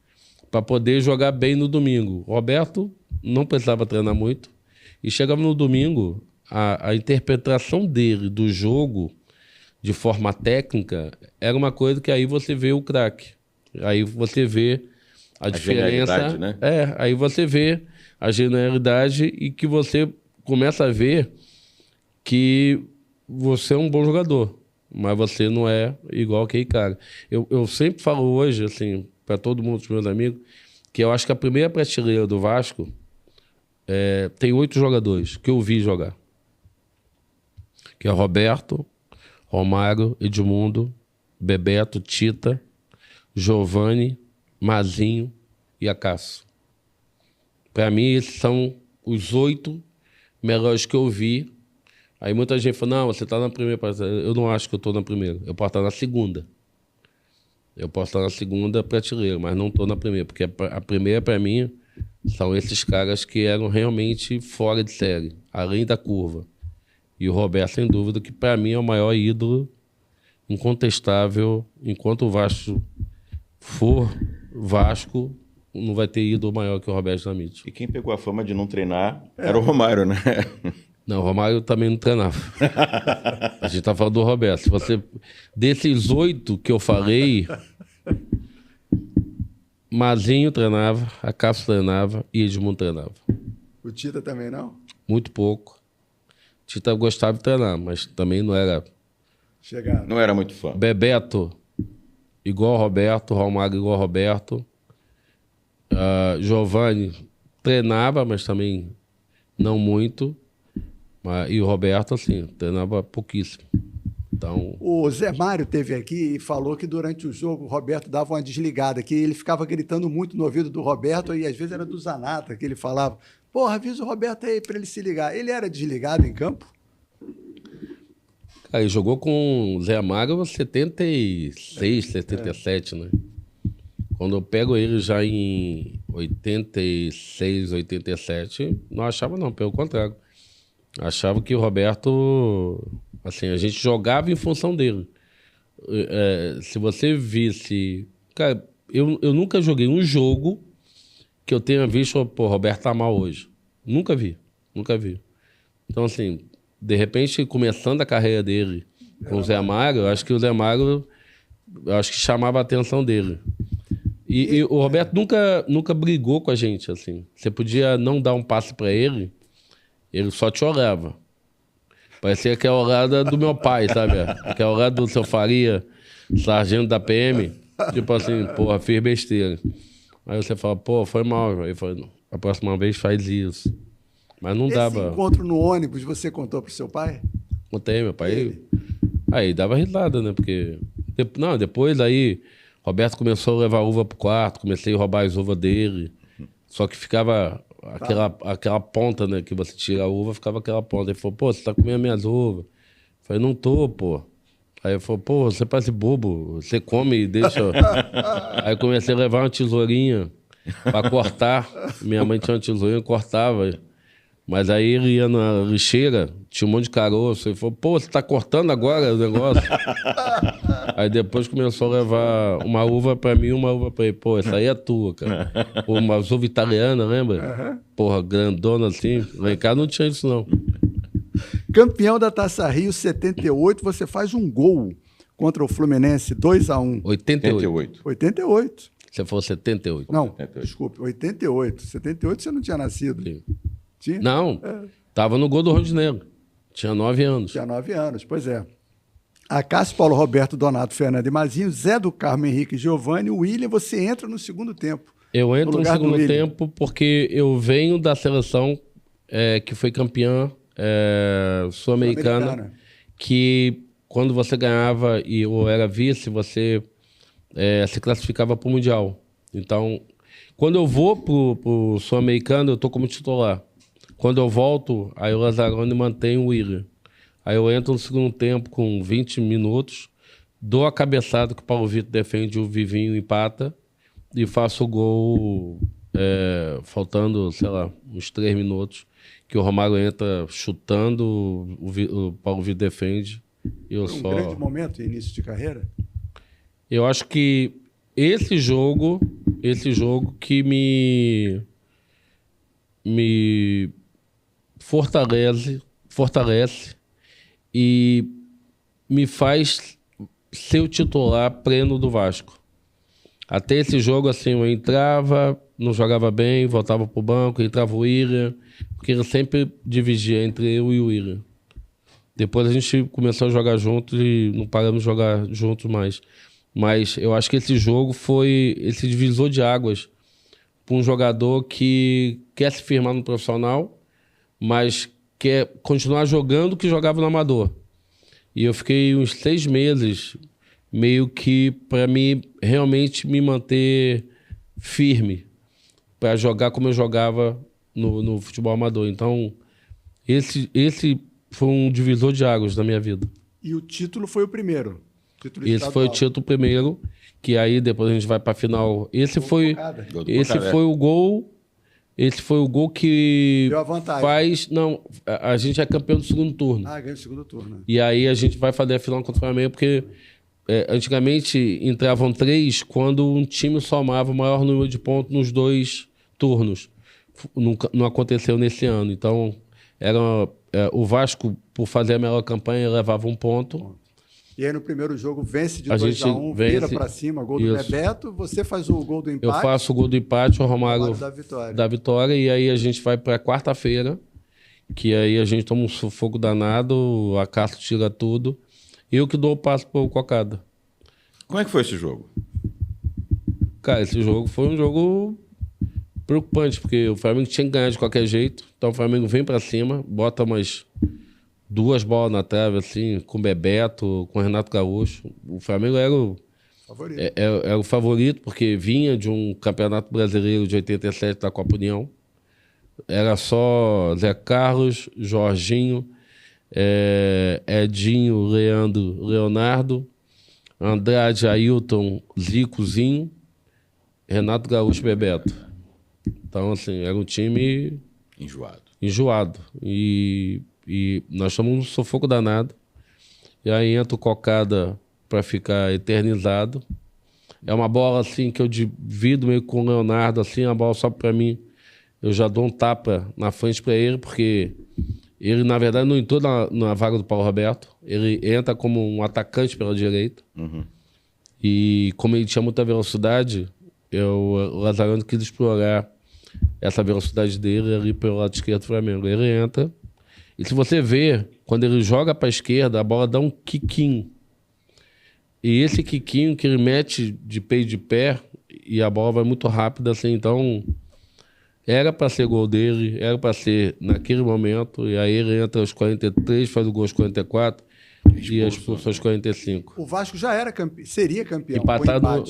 para poder jogar bem no domingo. O Roberto não precisava treinar muito. E chegava no domingo, a interpretação dele do jogo de forma técnica era uma coisa que aí você vê o craque. Aí você vê a diferença.
Né?
Aí você vê a genialidade e que você começa a ver que você é um bom jogador, mas você não é igual aquele cara. Eu sempre falo hoje, assim, para todo mundo, os meus amigos, que eu acho que a primeira prateleira do Vasco tem 8 jogadores que eu vi jogar. Que é Roberto, Romário, Edmundo, Bebeto, Tita, Giovani, Mazinho e Acácio. Para mim, esses são os 8 melhores que eu vi. Aí muita gente fala, não, você está na primeira. Eu não acho que eu estou na primeira. Eu posso estar na segunda. Eu posso estar na segunda prateleira, mas não estou na primeira. Porque a primeira, para mim, são esses caras que eram realmente fora de série, além da curva. E o Roberto, sem dúvida, que para mim é o maior ídolo incontestável. Enquanto o Vasco for Vasco, não vai ter ídolo maior que o Roberto Dinamite.
E quem pegou a fama de não treinar era o Romário, né?
Não, o Romário também não treinava. A gente tá falando do Roberto. Se você, desses 8 que eu falei, Mazinho treinava, Acácio treinava e Edmundo treinava.
O Tita também não?
Muito pouco. Tita gostava de treinar, mas também não era.
Chegaram.
Não era muito fã.
Bebeto, igual ao Roberto, Romário igual ao Roberto. Giovani treinava, mas também não muito. E o Roberto, assim, treinava pouquíssimo. Então...
O Zé Mário teve aqui e falou que durante o jogo o Roberto dava uma desligada, que ele ficava gritando muito no ouvido do Roberto e às vezes era do Zanata, que ele falava, porra, avisa o Roberto aí para ele se ligar. Ele era desligado em campo?
Cara, ele jogou com o Zé Mário 76, 77, né? Quando eu pego ele já em 86, 87, não achava não, pelo contrário. Achava que o Roberto, assim, a gente jogava em função dele. Se você visse... Cara, eu nunca joguei um jogo que eu tenha visto, pô, o Roberto tá mal hoje. Nunca vi. Então, assim, de repente, começando a carreira dele com o Zé Mário, eu acho que o Zé Mário, chamava a atenção dele. E o Roberto nunca brigou com a gente, assim. Você podia não dar um passe para ele só te olhava. Parecia que é a olhada do meu pai, sabe? Que é a olhada do seu Faria, sargento da PM. Tipo assim, porra, fiz besteira. Aí você fala, pô, foi mal. Aí fala, a próxima vez faz isso. Mas não dava.
Esse encontro no ônibus, você contou pro seu pai?
Contei, meu pai. Aí dava risada, né? Porque... depois aí, Roberto começou a levar uva pro quarto, comecei a roubar as uvas dele. Só que ficava... Aquela ponta, né? Que você tira a uva, ficava aquela ponta. Ele falou, pô, você tá comendo minhas uvas. Eu falei, não tô, pô. Aí ele falou, pô, você parece bobo. Você come e deixa... Aí eu comecei a levar uma tesourinha pra cortar. Minha mãe tinha uma tesourinha, cortava. Mas aí ele ia na lixeira, tinha um monte de caroço. Ele falou, pô, você tá cortando agora o negócio? Aí depois começou a levar uma uva pra mim e uma uva pra ele. Pô, essa aí é tua, cara. Pô, uma uva italiana, lembra? Porra, grandona assim. Lá em casa não tinha isso, não.
Campeão da Taça Rio 78, você faz um gol contra o Fluminense, 2-1.
88.
88.
Você falou 78.
Não,
78.
desculpe, 88. 78 você não tinha nascido.
Sim.
Tinha?
Não, tava no gol do Rondinegro. Tinha 9 anos.
Tinha 9 anos, pois é. Acácio, Paulo Roberto, Donato, Fernando e Mazinho, Zé do Carmo, Henrique e Giovani. O William, você entra no segundo tempo.
Eu entro no
lugar do
segundo
William.
tempo porque eu venho da seleção que foi campeã sul-americana,
Sul-americana.
que quando você ganhava ou era vice, você se classificava para o Mundial. Então, Quando eu vou pro Sul-Americano, eu tô como titular. Quando eu volto, aí o Lazzaroni mantém o Willian. Aí eu entro no segundo tempo com 20 minutos, dou a cabeçada que o Paulo Vitor defende, o Vivinho empata e faço o gol faltando, sei lá, uns 3 minutos, que o Romário entra chutando, o Paulo Vitor defende.
Foi um grande momento, início de carreira?
Eu acho que esse jogo que me fortalece e me faz ser o titular pleno do Vasco. Até esse jogo, assim, eu entrava, não jogava bem, voltava pro banco, entrava o Willian, porque ele sempre dividia entre eu e o Willian. Depois a gente começou a jogar juntos e não paramos de jogar juntos mais. Mas eu acho que esse jogo foi esse divisor de águas para um jogador que quer se firmar no profissional, mas quer continuar jogando o que jogava no amador. E eu fiquei uns 6 meses meio que para mim realmente me manter firme, para jogar como eu jogava no futebol amador. Então, esse foi um divisor de águas na minha vida.
E o título foi o primeiro?
Esse foi o título primeiro, que aí depois a gente vai para a final. Esse foi o gol. Esse foi o gol que
deu a vantagem.
Faz. Não, a gente é campeão do segundo turno.
Ganha o segundo turno.
E aí a gente vai fazer a final contra o Flamengo, porque antigamente entravam 3 quando um time somava o maior número de pontos nos 2 turnos. Não aconteceu nesse ano. Então, o Vasco, por fazer a melhor campanha, levava 1 ponto.
E aí no primeiro jogo vence de 2-1, vira para cima, gol do Bebeto, você faz o gol do empate.
Eu faço o gol do empate, o Romário
da vitória.
E aí a gente vai para quarta-feira, que aí a gente toma um sufoco danado, a Castro tira tudo. Eu que dou o passo pro Cocada.
Como é que foi esse jogo?
Cara, esse jogo foi um jogo preocupante, porque o Flamengo tinha que ganhar de qualquer jeito. Então o Flamengo vem para cima, bota umas 2 bolas na trave, assim, com o Bebeto, com o Renato Gaúcho. O Flamengo era o favorito, porque vinha de um campeonato brasileiro de 87 da Copa União. Era só Zé Carlos, Jorginho, Edinho, Leandro, Leonardo, Andrade, Ailton, Zicozinho, Renato Gaúcho, Bebeto. Então, assim, era um time enjoado. E nós estamos num sufoco danado. E aí entra o Cocada para ficar eternizado. É uma bola assim que eu divido meio com o Leonardo, assim, a bola só para mim. Eu já dou um tapa na frente para ele, porque ele, na verdade, não entrou na vaga do Paulo Roberto. Ele entra como um atacante pela direita.
Uhum.
E como ele tinha muita velocidade, o Lazzaroni quis explorar essa velocidade dele ali pelo lado esquerdo do Flamengo. Ele entra. E se você ver, quando ele joga para a esquerda, a bola dá um quiquinho. E esse quiquinho que ele mete de peito de pé, e a bola vai muito rápida, assim. Então, era para ser gol dele, era para ser naquele momento. E aí ele entra aos 43, faz o gol aos 44 e expulso aos 45.
O Vasco já era seria campeão.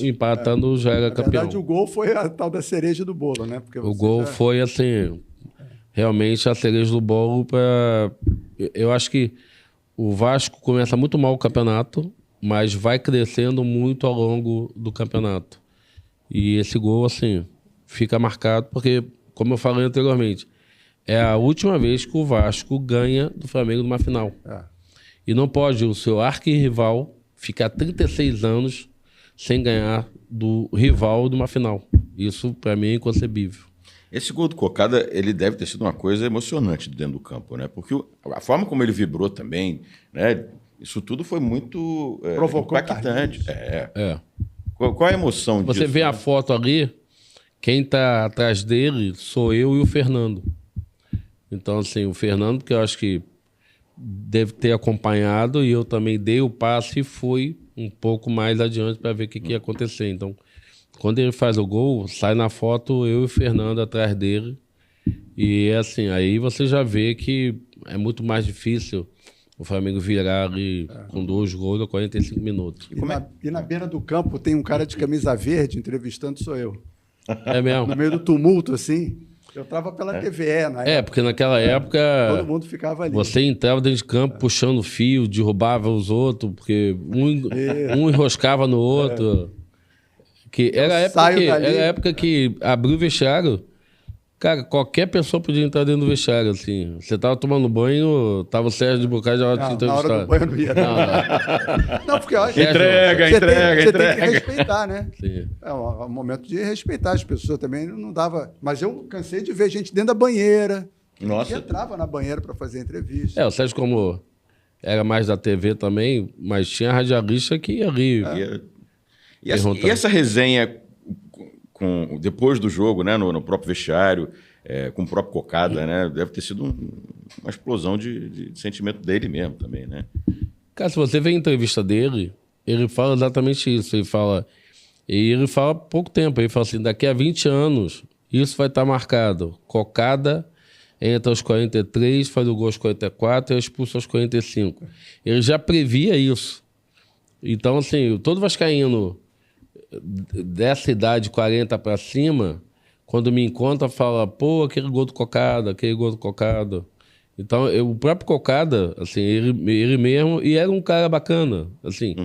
Empatando já era campeão.
Na verdade, o gol foi a tal da cereja do bolo, né? Porque
o gol foi assim... Realmente a cereja do bolo para... Eu acho que o Vasco começa muito mal o campeonato, mas vai crescendo muito ao longo do campeonato. E esse gol, assim, fica marcado porque, como eu falei anteriormente, é a última vez que o Vasco ganha do Flamengo numa final. E não pode o seu arquirrival ficar 36 anos sem ganhar do rival numa final. Isso, para mim, é inconcebível.
Esse gol do Cocada, ele deve ter sido uma coisa emocionante dentro do campo, né? Porque a forma como ele vibrou também, né? Isso tudo foi muito impactante. Qual a emoção disso?
Você vê a foto ali, quem está atrás dele sou eu e o Fernando. Então, assim, o Fernando, que eu acho que deve ter acompanhado, e eu também dei o passe e fui um pouco mais adiante para ver o que ia acontecer. Então, quando ele faz o gol, sai na foto eu e o Fernando atrás dele. E assim, aí você já vê que é muito mais difícil o Flamengo virar ali com 2 gols a 45 minutos.
E na beira do campo tem um cara de camisa verde entrevistando, sou eu.
É mesmo.
No meio do tumulto, assim. Eu entrava pela TVE na época.
Porque naquela época
Todo mundo ficava ali.
você entrava dentro de campo puxando fio, derrubava os outros, porque um enroscava no outro. Que era a época que abriu o vestiário. Cara, qualquer pessoa podia entrar dentro do vestiário, assim. Você tava tomando banho, tava o Sérgio de Bocage, já tinha
Na hora do
entrevistado.
banho não ia. Não, porque eu acho que
Entrega.
você tem que respeitar, né?
Sim.
É um momento de respeitar as pessoas também. Não dava. Mas eu cansei de ver gente dentro da banheira.
Nossa.
Que entrava na banheira para fazer entrevista.
O Sérgio, como era mais da TV também, mas tinha radialista que ia rir.
E essa resenha depois do jogo, né, no próprio vestiário, com o próprio Cocada, né, deve ter sido uma explosão de sentimento dele mesmo também, né?
Cara, se você vê a entrevista dele, ele fala exatamente isso. Ele fala há pouco tempo, ele fala assim, daqui a 20 anos, isso vai estar marcado. Cocada entra aos 43, faz o gol aos 44 e é expulso aos 45. Ele já previa isso. Então, assim, todo vascaíno dessa idade, 40 para cima, quando me encontra, fala, pô, aquele gol do Cocada. Então, o próprio Cocada, assim, ele mesmo, e era um cara bacana, assim,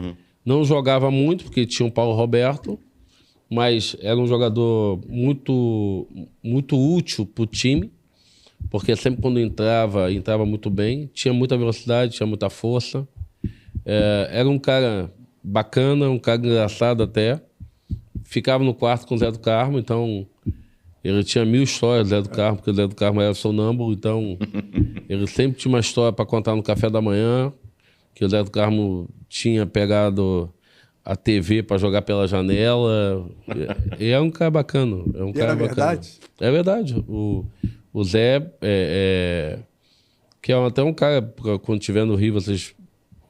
não jogava muito, porque tinha o Paulo Roberto, mas era um jogador muito, muito útil para o time, porque sempre quando entrava muito bem, tinha muita velocidade, tinha muita força, era um cara bacana, um cara engraçado até, ficava no quarto com o Zé do Carmo, então ele tinha 1000 histórias, Zé do Carmo, porque o Zé do Carmo era sonâmbulo, então ele sempre tinha uma história para contar no café da manhã, que o Zé do Carmo tinha pegado a TV para jogar pela janela. E é um cara bacana.
Era verdade?
É verdade. O Zé, que é até um cara, quando estiver no Rio, vocês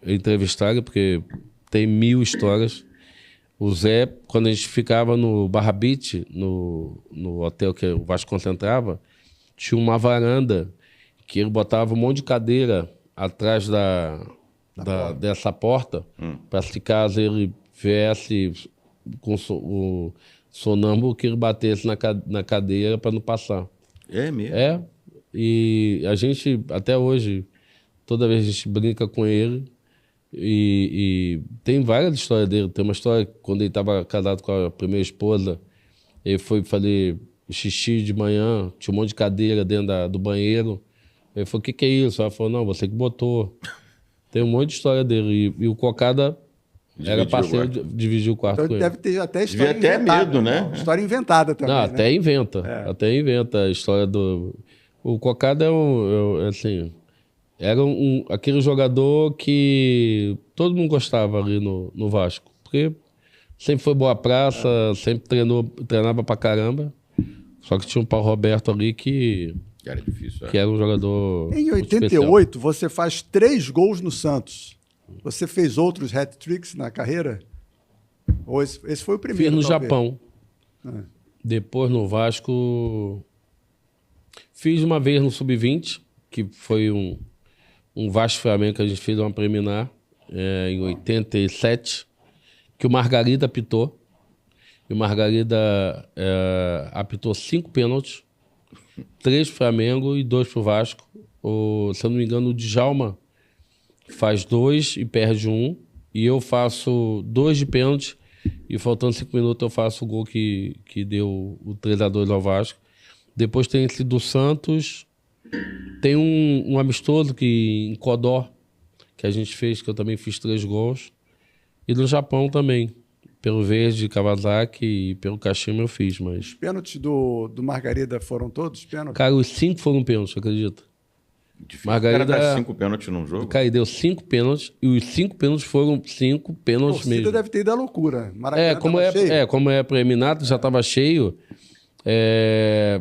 entrevistarem, porque tem 1000 histórias. O Zé, quando a gente ficava no Barra Beach, no hotel que o Vasco concentrava, tinha uma varanda que ele botava um monte de cadeira atrás dessa porta, para se caso ele viesse com o sonâmbulo, que ele batesse na cadeira para não passar.
É mesmo?
E a gente, até hoje, toda vez a gente brinca com ele. E tem várias histórias dele. Tem uma história quando ele estava casado com a primeira esposa, ele foi fazer xixi de manhã, tinha um monte de cadeira dentro do banheiro. Ele falou, o que é isso? Ela falou, não, você que botou. Tem um monte de história dele. E o Cocada era parceiro de dividir o quarto
Então
com ele.
deve ter até história
Devia ter
inventada.
medo, né?
História inventada também,
Não,
né?
até inventa a história do... O Cocada assim... Era aquele jogador que todo mundo gostava ali no Vasco. Porque sempre foi boa praça, sempre treinava pra caramba. Só que tinha um Paulo Roberto ali que
Era difícil.
era um jogador
Em
muito
88, você faz 3 gols no Santos. Você fez outros hat-tricks na carreira? Ou esse foi o
especial.
primeiro?
Fiz no
talvez?
Japão. Depois no Vasco... Fiz uma vez no Sub-20, que foi um Vasco Flamengo que a gente fez uma preliminar em 87, que o Margarida apitou. E o Margarida apitou 5 pênaltis, 3 pro Flamengo e 2 pro Vasco. Se eu não me engano, o Djalma faz 2 e perde 1. E eu faço 2 de pênalti e faltando 5 minutos eu faço o gol que deu o 3-2 ao Vasco. Depois tem esse do Santos... Tem um amistoso em Codó, que a gente fez, que eu também fiz 3 gols. E no Japão também. Pelo Verde, Kawasaki e pelo Kashima eu fiz, mas...
Os pênaltis do Margarida foram todos pênaltis?
Cara, os 5 foram pênaltis, acredita?
Difícil.
Margarida...
O cara dá 5 pênaltis num jogo?
Cara, deu 5 pênaltis, e os 5 pênaltis foram 5
A
pênaltis
torcida
mesmo.
deve ter ido à loucura. Maracanã cheio.
Como é pré-eliminado, já estava cheio.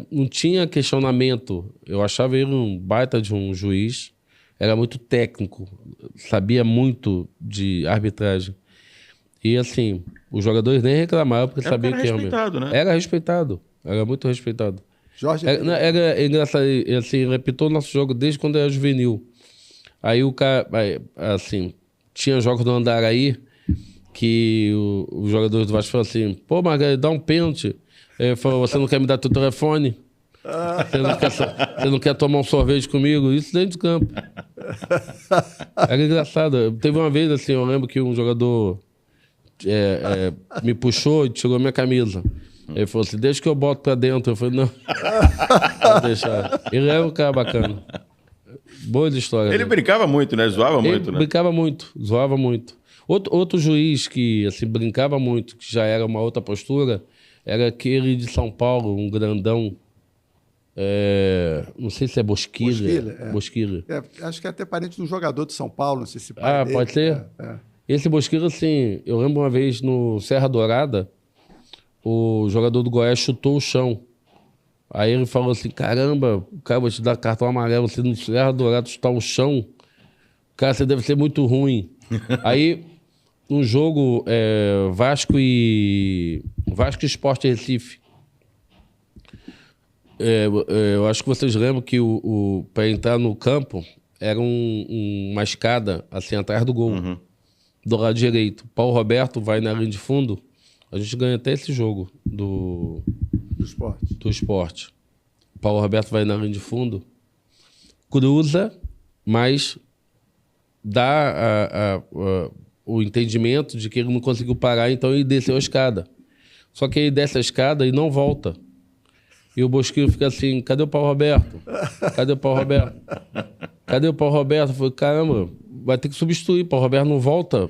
Não tinha questionamento. Eu achava ele um baita de um juiz. Era muito técnico. Sabia muito de arbitragem. E assim, os jogadores nem reclamavam porque sabiam que
respeitado, né?
Era respeitado. Era muito respeitado.
Jorge
Era engraçado. Assim, ele repitou o nosso jogo desde quando era juvenil. Aí o cara... Assim, tinha jogos do Andaraí que os jogadores do Vasco falaram assim, pô, Margarida, dá um pênalti. Ele falou, você não quer me dar teu telefone? Você não quer tomar um sorvete comigo? Isso dentro de campo. Era engraçado. Teve uma vez, assim, eu lembro que um jogador me puxou e tirou minha camisa. Ele falou assim, deixa que eu boto pra dentro. Eu falei, não. Vou deixar. Ele era um cara bacana. Boa história.
Ele brincava muito, né? Zoava muito, né?
Brincava muito, zoava muito. Outro juiz que assim, brincava muito, que já era uma outra postura, era aquele de São Paulo, um grandão. Não sei se é Bosquilha. Bosquilha.
Acho que é até parente de um jogador de São Paulo, não sei se pai dele.
Pode ser? Esse Bosquilha, assim, eu lembro uma vez no Serra Dourada, o jogador do Goiás chutou o chão. Aí ele falou assim, caramba, cara, vou te dar cartão amarelo, você no Serra Dourada chutar o chão. Cara, você deve ser muito ruim. Aí, no jogo Vasco e Sport Recife, eu acho que vocês lembram que para entrar no campo era uma escada assim atrás do gol, do lado direito. Paulo Roberto vai na linha de fundo, a gente ganha até esse jogo do esporte. Paulo Roberto vai na linha de fundo, cruza, mas dá o entendimento de que ele não conseguiu parar, então ele desceu a escada. Só que ele desce a escada e não volta. E o Bosquilha fica assim, cadê o Paulo Roberto? Cadê o Paulo Roberto? Cadê o Paulo Roberto? Eu falei, caramba, vai ter que substituir, o Paulo Roberto não volta.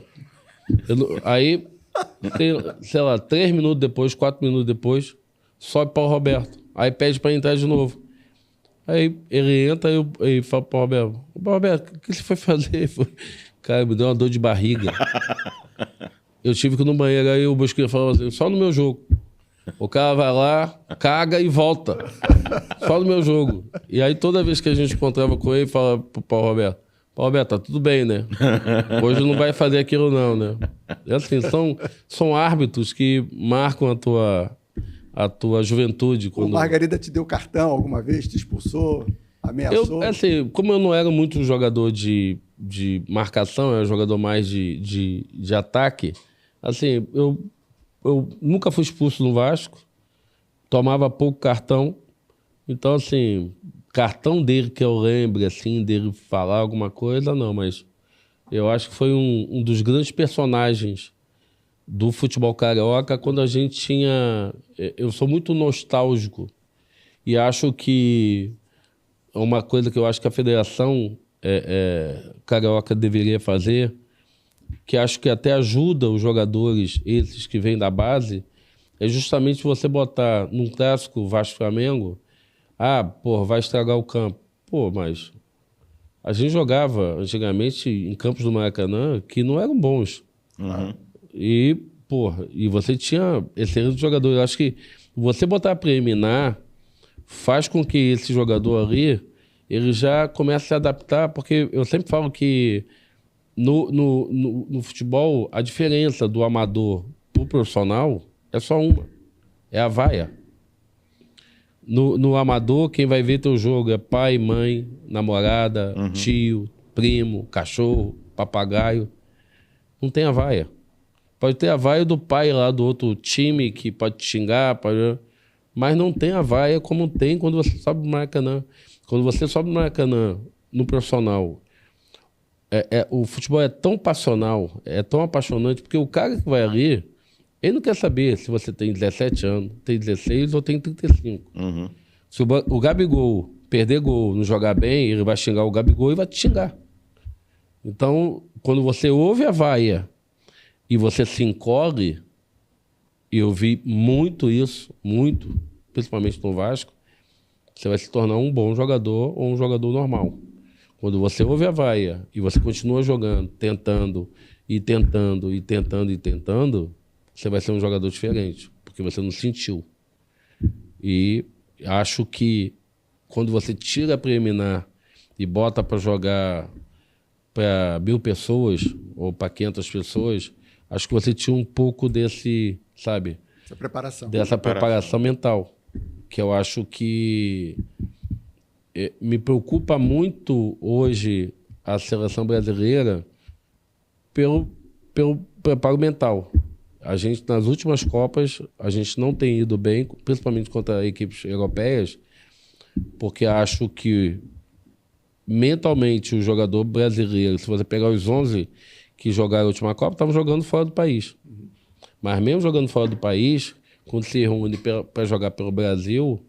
Aí, sei lá, 3 minutos depois, 4 minutos depois, sobe Paulo Roberto. Aí pede para entrar de novo. Aí ele entra e fala pro Paulo Roberto, o que você foi fazer? Cara, me deu uma dor de barriga. Eu tive que ir no banheiro, aí o Bosquilha falou assim, só no meu jogo. O cara vai lá, caga e volta. Só no meu jogo. E aí toda vez que a gente encontrava com ele, fala pro Paulo Roberto, tá tudo bem, né? Hoje não vai fazer aquilo não, né? E assim, são árbitros que marcam a tua juventude.
O Margarida te deu cartão alguma vez? Te expulsou? Ameaçou?
Assim, como eu não era muito jogador de marcação, eu era jogador mais de ataque, assim, eu nunca fui expulso no Vasco, tomava pouco cartão. Então, assim, cartão dele que eu lembre, assim, dele falar alguma coisa, não, mas eu acho que foi um dos grandes personagens do futebol carioca quando a gente tinha... Eu sou muito nostálgico e acho que uma coisa que eu acho que a Federação Carioca deveria fazer, que acho que até ajuda os jogadores, esses que vêm da base, é justamente você botar num clássico Vasco-Flamengo, vai estragar o campo. Mas a gente jogava antigamente em campos do Maracanã que não eram bons. E você tinha excelentes jogadores. Acho que você botar preliminar faz com que esse jogador ali, ele já comece a se adaptar, porque eu sempre falo que no futebol, a diferença do amador pro profissional é só uma, é a vaia. No amador, quem vai ver teu jogo é pai, mãe, namorada, tio, primo, cachorro, papagaio. Não tem a vaia. Pode ter a vaia do pai lá do outro time que pode te xingar, mas não tem a vaia como tem quando você sobe no Maracanã. Quando você sobe no Maracanã, no profissional, o futebol é tão passional, é tão apaixonante, porque o cara que vai ali, ele não quer saber se você tem 17 anos, tem 16 ou tem 35. Se o Gabigol perder gol, não jogar bem, ele vai xingar o Gabigol e vai te xingar. Então, quando você ouve a vaia e você se encolhe, e eu vi muito isso, muito, principalmente no Vasco, você vai se tornar um bom jogador ou um jogador normal. Quando você ouve a vaia e você continua jogando, tentando, você vai ser um jogador diferente, porque você não sentiu. E acho que quando você tira a preliminar e bota para jogar para 1.000 pessoas ou para 500 pessoas, acho que você tinha um pouco desse, sabe? Dessa preparação mental, que eu acho que me preocupa muito hoje a seleção brasileira pelo preparo mental. a gente, nas últimas Copas, a gente não tem ido bem, principalmente contra equipes europeias, porque acho que mentalmente o jogador brasileiro, se você pegar os 11 que jogaram a última Copa, estavam jogando fora do país. Mas mesmo jogando fora do país, quando se reúne para jogar pelo Brasil,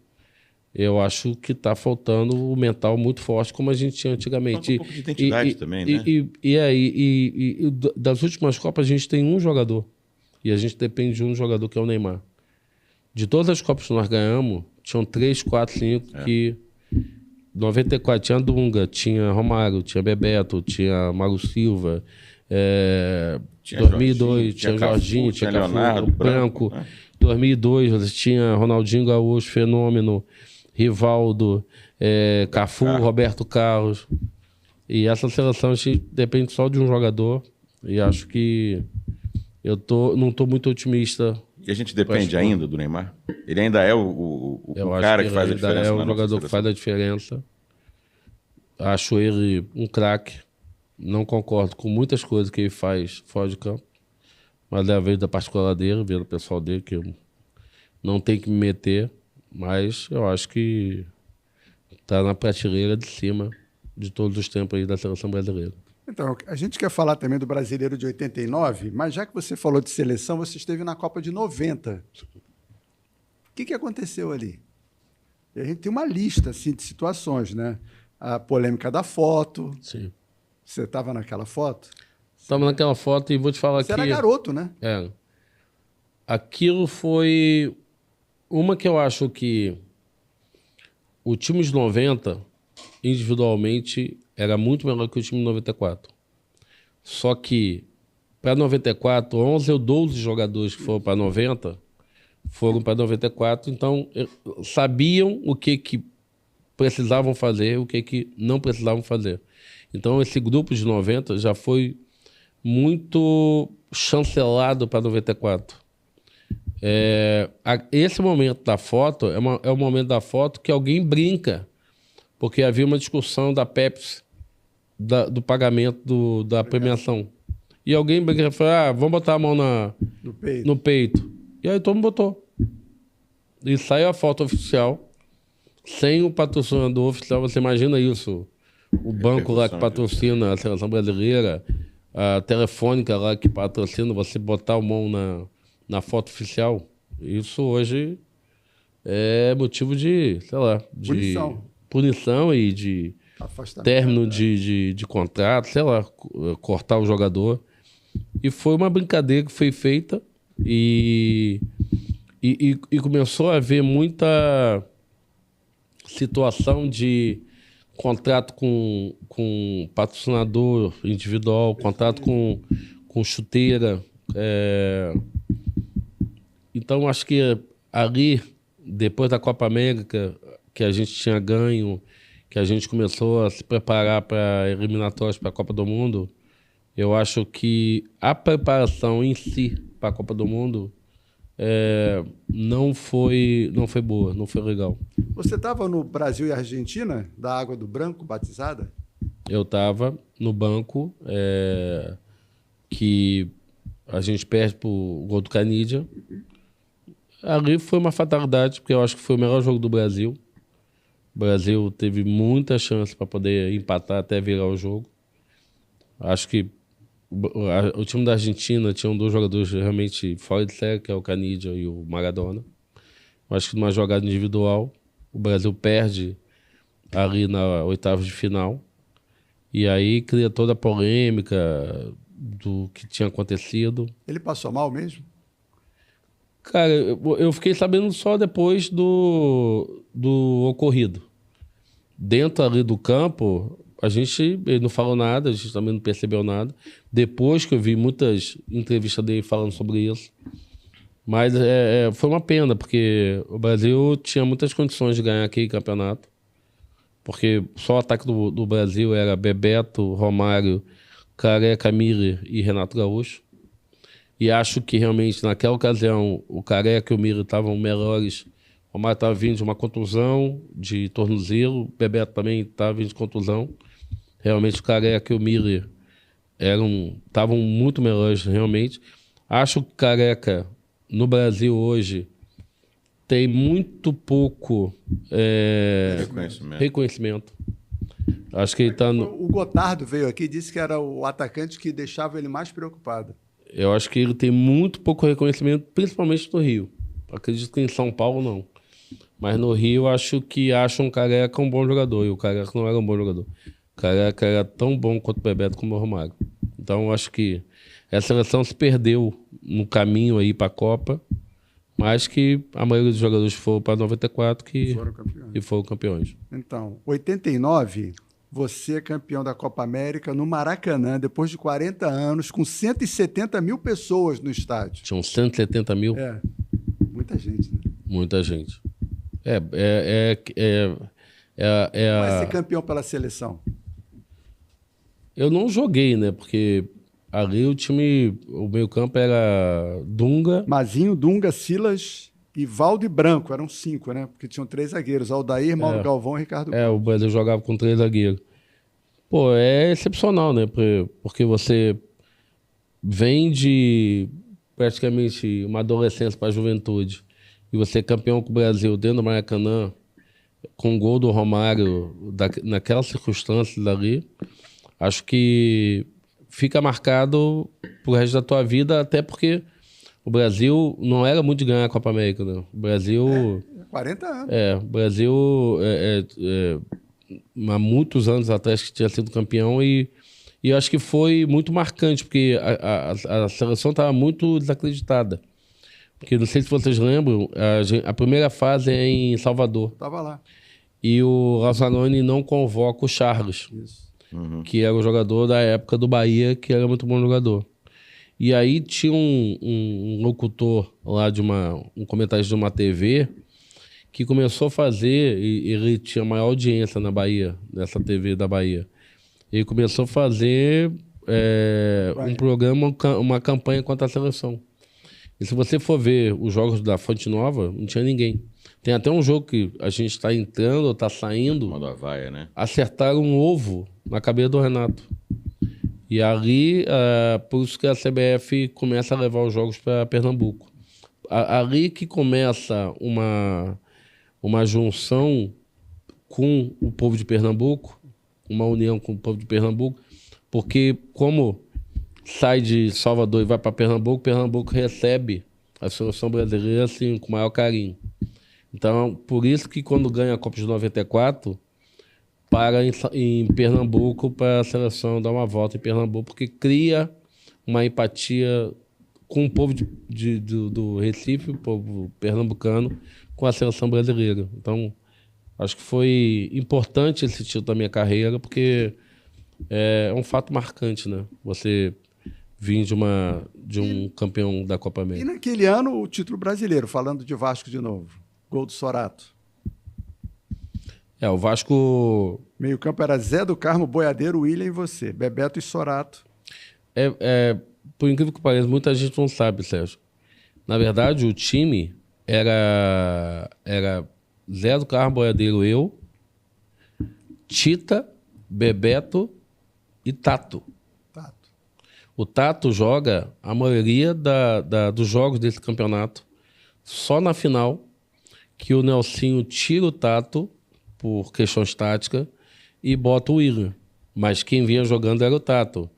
eu acho que está faltando o mental muito forte, como a gente tinha antigamente.
Falta um pouco de identidade também, né?
E das últimas Copas, a gente tem um jogador. E a gente depende de um jogador, que é o Neymar. De todas as Copas que nós ganhamos, tinham 3, 4, 5 que... 94 tinha Dunga, tinha Romário, tinha Bebeto, tinha Mago Silva,
Tinha
2002 tinha
Cafu,
Jorginho,
tinha
tinha
Leonardo,
Branco.
né?
2002 tinha Ronaldinho Gaúcho, Fenômeno, Rivaldo, Cafu, Roberto Carlos. E essa seleção a gente depende só de um jogador. E acho que não estou muito otimista.
E a gente depende ainda do Neymar? Ele ainda é o cara que faz a diferença?
É o jogador que faz a diferença. Acho ele um craque. Não concordo com muitas coisas que ele faz fora de campo. Mas é a vez da particular dele, ver o pessoal dele, que eu não tenho que me meter. Mas eu acho que está na prateleira de cima de todos os tempos aí da seleção brasileira.
Então, a gente quer falar também do Brasileiro de 89, mas já que você falou de seleção, você esteve na Copa de 90. O que aconteceu ali? E a gente tem uma lista assim, de situações, né? A polêmica da foto.
Sim.
Você estava naquela foto?
Estava naquela foto e vou te falar
Você
que...
era garoto, né?
Aquilo foi uma que eu acho que o time de 90, individualmente, era muito melhor que o time de 94. Só que, para 94, 11 ou 12 jogadores que foram para 90 foram para 94, então sabiam o que precisavam fazer, o que não precisavam fazer. Então, esse grupo de 90 já foi muito chancelado para 94. Esse momento da foto é o momento da foto que alguém brinca, porque havia uma discussão da Pepsi, do pagamento da premiação. E alguém brinca e fala, vamos botar a mão no peito. E aí todo mundo botou. E saiu a foto oficial, sem o patrocinador oficial. Você imagina isso? O banco lá que patrocina a seleção brasileira, a Telefônica lá que patrocina, você botar a mão na foto oficial. Isso hoje é motivo de, sei lá, de punição e de término de contrato, sei lá, cortar o jogador. E foi uma brincadeira que foi feita e começou a haver muita situação de contrato com patrocinador individual, contrato com chuteira. Então, acho que ali, depois da Copa América, que a gente tinha ganho, que a gente começou a se preparar para eliminatórias para a Copa do Mundo, eu acho que a preparação em si para a Copa do Mundo não foi boa, não foi legal.
Você estava no Brasil e Argentina, da Água do Branco, batizada?
Eu estava no banco, que a gente perde pro gol do Canidia. Ali foi uma fatalidade, porque eu acho que foi o melhor jogo do Brasil. O Brasil teve muita chance para poder empatar até virar o jogo. Acho que o time da Argentina tinha 2 jogadores realmente fora de série, que é o Canidia e o Maradona. Acho que numa jogada individual, o Brasil perde ali na oitava de final. E aí cria toda a polêmica do que tinha acontecido.
Ele passou mal mesmo?
Cara, eu fiquei sabendo só depois do ocorrido. Dentro ali do campo, ele não falou nada, a gente também não percebeu nada. Depois que eu vi muitas entrevistas dele falando sobre isso. Mas foi uma pena, porque o Brasil tinha muitas condições de ganhar aquele campeonato. Porque só o ataque do Brasil era Bebeto, Romário, Careca, Miller e Renato Gaúcho. E acho que realmente naquela ocasião o Careca e o Miller estavam melhores. O Romário estava vindo de uma contusão de tornozelo, o Bebeto também estava vindo de contusão. Realmente o Careca e o Miller estavam muito melhores, realmente. Acho que Careca, no Brasil hoje, tem muito pouco reconhecimento. Acho que ele tá no...
O Gotardo veio aqui e disse que era o atacante que deixava ele mais preocupado.
Eu acho que ele tem muito pouco reconhecimento, principalmente no Rio. Acredito que em São Paulo não. Mas no Rio acho que acham o Careca um bom jogador. E o Careca não era um bom jogador. O Careca era tão bom quanto o Bebeto como o Romário. Então acho que essa seleção se perdeu no caminho aí para a Copa. Mas que a maioria dos jogadores foram para 94 e foram campeões.
Então, 89, você é campeão da Copa América no Maracanã, depois de 40 anos, com 170 mil pessoas no estádio.
Tinham 170 mil?
É, muita gente, né?
Muita gente.
Vai ser campeão pela seleção?
Eu não joguei, né? Porque ali o meio campo era Dunga...
Mazinho, Dunga, Silas e Valdo e Branco. Eram 5, né? Porque tinham 3 zagueiros. Aldair, Mauro Galvão e Ricardo Gomes.
O Brasil jogava com 3 zagueiros. Pô, é excepcional, né? Porque você vem de praticamente uma adolescência para a juventude e você é campeão com o Brasil dentro do Maracanã, com o gol do Romário, naquelas circunstâncias ali, acho que fica marcado pro resto da tua vida, até porque o Brasil não era muito de ganhar a Copa América, né? O Brasil...
40 anos.
O Brasil há muitos anos atrás que tinha sido campeão e eu acho que foi muito marcante, porque a seleção estava muito desacreditada. Porque não sei se vocês lembram, a primeira fase é em Salvador.
Estava lá.
E o Lazzaroni não convoca o Charles.
Isso.
Que era o jogador da época do Bahia, que era muito bom jogador. E aí tinha um locutor lá um comentarista de uma TV que começou a fazer, e ele tinha maior audiência na Bahia, nessa TV da Bahia. Ele começou a fazer um programa, uma campanha contra a seleção. E se você for ver os jogos da Fonte Nova, não tinha ninguém. Tem até um jogo que a gente está entrando ou está saindo.
Uma da Vaia, né?
Acertaram um ovo na cabeça do Renato. E ali, por isso que a CBF começa a levar os jogos para Pernambuco. Ali que começa uma junção com o povo de Pernambuco, uma união com o povo de Pernambuco, porque como sai de Salvador e vai para Pernambuco, Pernambuco recebe a seleção brasileira assim, com o maior carinho. Então, por isso que quando ganha a Copa de 94, para em Pernambuco para a seleção dar uma volta em Pernambuco, porque cria uma empatia com o povo do Recife, o povo pernambucano, com a seleção brasileira. Então, acho que foi importante esse título da minha carreira, porque é um fato marcante, né? Você vir de um campeão da Copa América.
E naquele ano, o título brasileiro, falando de Vasco de novo. Gol do Sorato.
O Vasco...
Meio campo era Zé do Carmo, Boiadeiro, William e você. Bebeto e Sorato.
Por incrível que pareça, muita gente não sabe, Sérgio. Na verdade, o time era Zé do Carmo, Boiadeiro, eu, Tita, Bebeto e Tato. O Tato joga a maioria dos jogos desse campeonato. Só na final que o Nelsinho tira o Tato por questões táticas e bota o William. Mas quem vinha jogando era o Tato.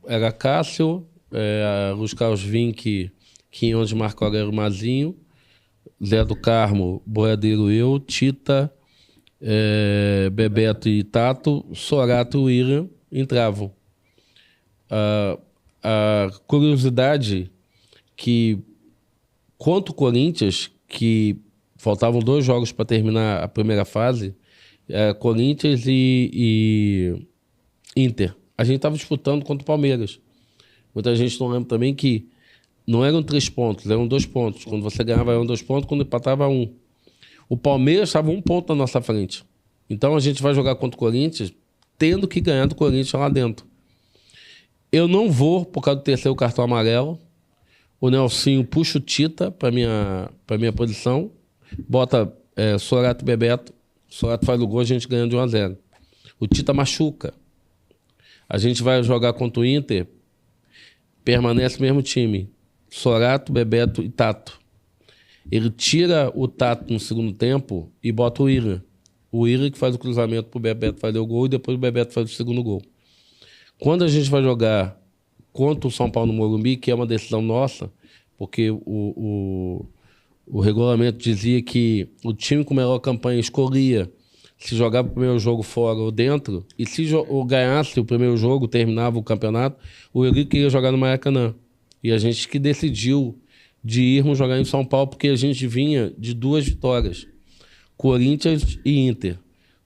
Era Cássio, Luiz Carlos Vinck, que onde marcou era o Mazinho, Zé do Carmo, Boiadeiro, eu, Tita, Bebeto e Tato, Sorato e William entravam. A curiosidade que contra o Corinthians, que faltavam 2 jogos para terminar a primeira fase, Corinthians e Inter. A gente estava disputando contra o Palmeiras. Muita gente não lembra também que não eram 3 pontos, eram 2 pontos. Quando você ganhava, eram 2 pontos, quando empatava 1. O Palmeiras estava 1 ponto na nossa frente. Então a gente vai jogar contra o Corinthians tendo que ganhar do Corinthians lá dentro. Eu não vou por causa do 3º cartão amarelo. O Nelsinho puxa o Tita para minha posição, bota Sorato e Bebeto. Sorato faz o gol, a gente ganha de 1-0. O Tita machuca. A gente vai jogar contra o Inter. permanece o mesmo time. Sorato, Bebeto e Tato. Ele tira o Tato no segundo tempo e bota o Ira. O Ira que faz o cruzamento pro Bebeto fazer o gol e depois o Bebeto faz o segundo gol. Quando a gente vai jogar contra o São Paulo no Morumbi, que é uma decisão nossa, porque o regulamento dizia que o time com melhor campanha escolhia se jogava o primeiro jogo fora ou dentro, e se ganhasse o primeiro jogo, terminava o campeonato, o Eurico queria jogar no Maracanã. E a gente que decidiu de irmos jogar em São Paulo, porque a gente vinha de 2 vitórias, Corinthians e Inter.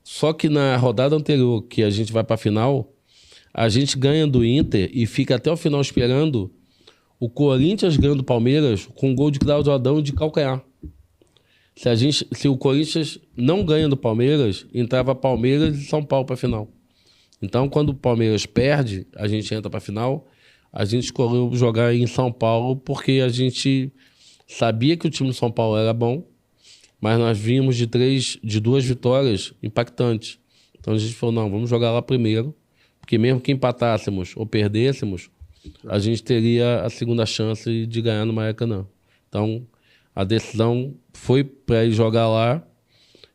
Só que na rodada anterior, que a gente vai para a final, a gente ganha do Inter e fica até o final esperando o Corinthians ganhando do Palmeiras com um gol de Cláudio Adão de calcanhar. Se o Corinthians não ganha do Palmeiras, entrava Palmeiras e São Paulo para a final. Então, quando o Palmeiras perde, a gente entra para a final. A gente escolheu jogar em São Paulo porque a gente sabia que o time de São Paulo era bom, mas nós vimos de 2 vitórias impactantes. Então a gente falou, não, vamos jogar lá primeiro, porque mesmo que empatássemos ou perdêssemos, a gente teria a segunda chance de ganhar no Maracanã. Então a decisão foi para ir jogar lá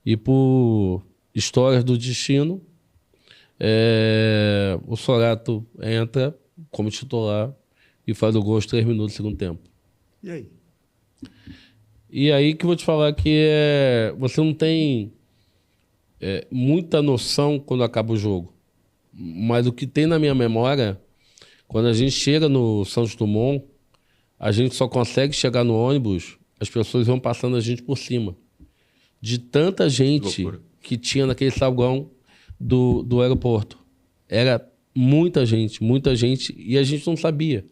e por histórias do destino, o Sorato entra como titular e faz o gol aos 3 minutos do segundo tempo.
E aí?
E aí que eu vou te falar que você não tem muita noção quando acaba o jogo. Mas o que tem na minha memória, quando a gente chega no Santos Dumont, a gente só consegue chegar no ônibus, as pessoas vão passando a gente por cima. De tanta gente que tinha naquele saguão do aeroporto. Era muita gente, e a gente não sabia.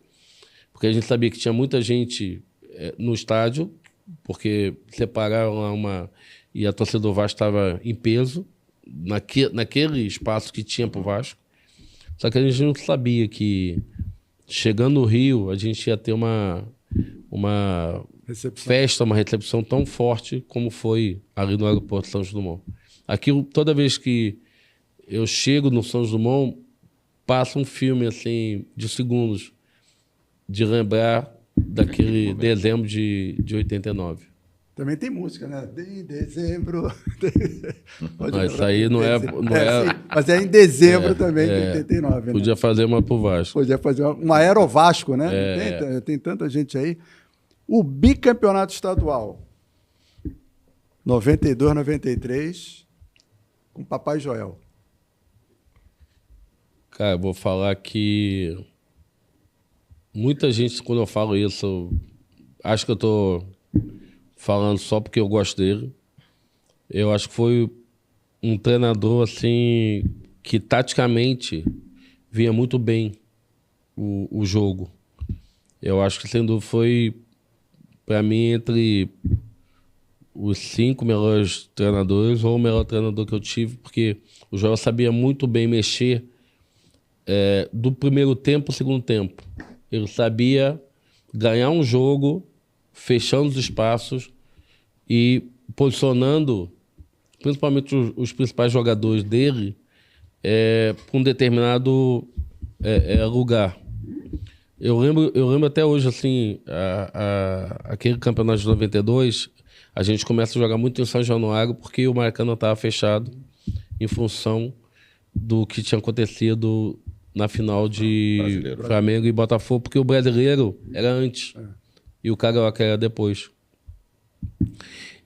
Porque a gente sabia que tinha muita gente no estádio, porque separaram lá e a torcida do Vasco estava em peso, naquele espaço que tinha pro Vasco. Só que a gente não sabia que, chegando no Rio, a gente ia ter uma festa, uma recepção tão forte como foi ali no aeroporto de Santos Dumont. Aquilo, toda vez que eu chego no Santos Dumont, passa um filme assim de segundos de lembrar daquele dezembro de 89.
Também tem música, né? Em dezembro.
Isso aí não é.
Sim, mas é em dezembro também de 89. Né?
Podia fazer uma pro Vasco.
Podia fazer uma Aerovasco, né? Tem tanta gente aí. O bicampeonato estadual. 92, 93, com Papai Joel.
Cara, eu vou falar que muita gente, quando eu falo isso, acho que eu tô falando só porque eu gosto dele. Eu acho que foi um treinador assim que taticamente vinha muito bem o jogo. Eu acho que sendo foi, para mim, entre os 5 melhores treinadores ou o melhor treinador que eu tive, porque o Joel sabia muito bem mexer do primeiro tempo para o segundo tempo. Ele sabia ganhar um jogo fechando os espaços e posicionando principalmente os principais jogadores dele para um determinado lugar. Eu lembro até hoje, assim, aquele campeonato de 92, a gente começa a jogar muito em São Januário porque o Maracanã estava fechado em função do que tinha acontecido na final de Flamengo e Botafogo, porque o brasileiro era antes e o Carioca era depois.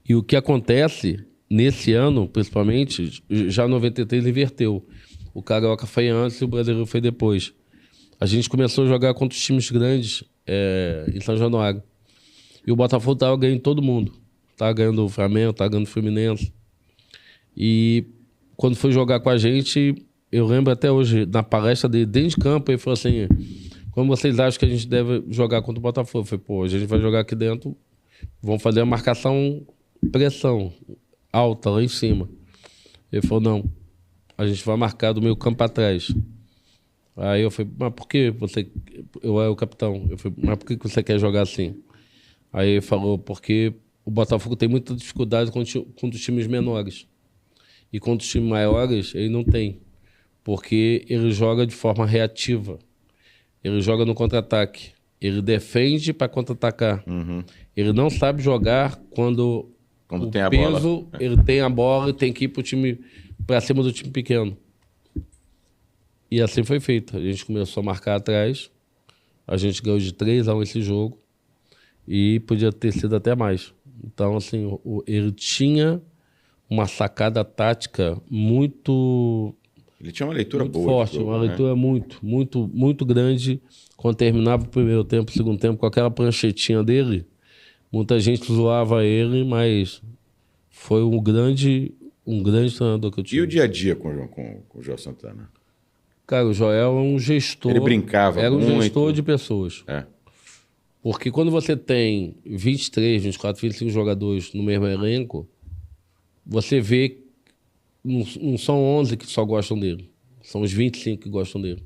E o que acontece nesse ano, principalmente, já em 93 inverteu. O Carioca foi antes e o brasileiro foi depois. A gente começou a jogar contra os times grandes em São Januário. E o Botafogo estava ganhando todo mundo. Estava ganhando o Flamengo, estava ganhando o Fluminense. E quando foi jogar com a gente, eu lembro até hoje, na palestra dele, dentro de campo, ele falou assim, como vocês acham que a gente deve jogar contra o Botafogo? Eu falei, pô, a gente vai jogar aqui dentro, vamos fazer a marcação, pressão, alta, lá em cima. Ele falou, não, a gente vai marcar do meio campo para trás. Aí eu falei, mas por que você... Eu era o capitão. Eu falei, mas por que você quer jogar assim? Aí ele falou, porque o Botafogo tem muita dificuldade contra os times menores. E contra os times maiores, ele não tem. Porque ele joga de forma reativa. Ele joga no contra-ataque. Ele defende para contra-atacar. Ele não sabe jogar quando o
tem a
peso,
bola.
ele tem a bola e tem que ir para cima do time pequeno. E assim foi feito. A gente começou a marcar atrás. A gente ganhou de 3-1 esse jogo. E podia ter sido até mais. Então, assim, ele tinha uma sacada tática muito...
Ele tinha uma leitura
muito
boa.
forte,
de jogo,
uma
né?
leitura muito grande. Quando terminava o primeiro tempo, o segundo tempo, com aquela pranchetinha dele, muita gente zoava ele, mas foi um grande treinador que eu
E
tive.
o dia a dia com o Joel Santana?
Cara, o Joel é um gestor.
Ele brincava
Era um
muito.
gestor de pessoas.
É.
Porque quando você tem 23, 24, 25 jogadores no mesmo elenco, você vê, não são 11 que só gostam dele. São os 25 que gostam dele.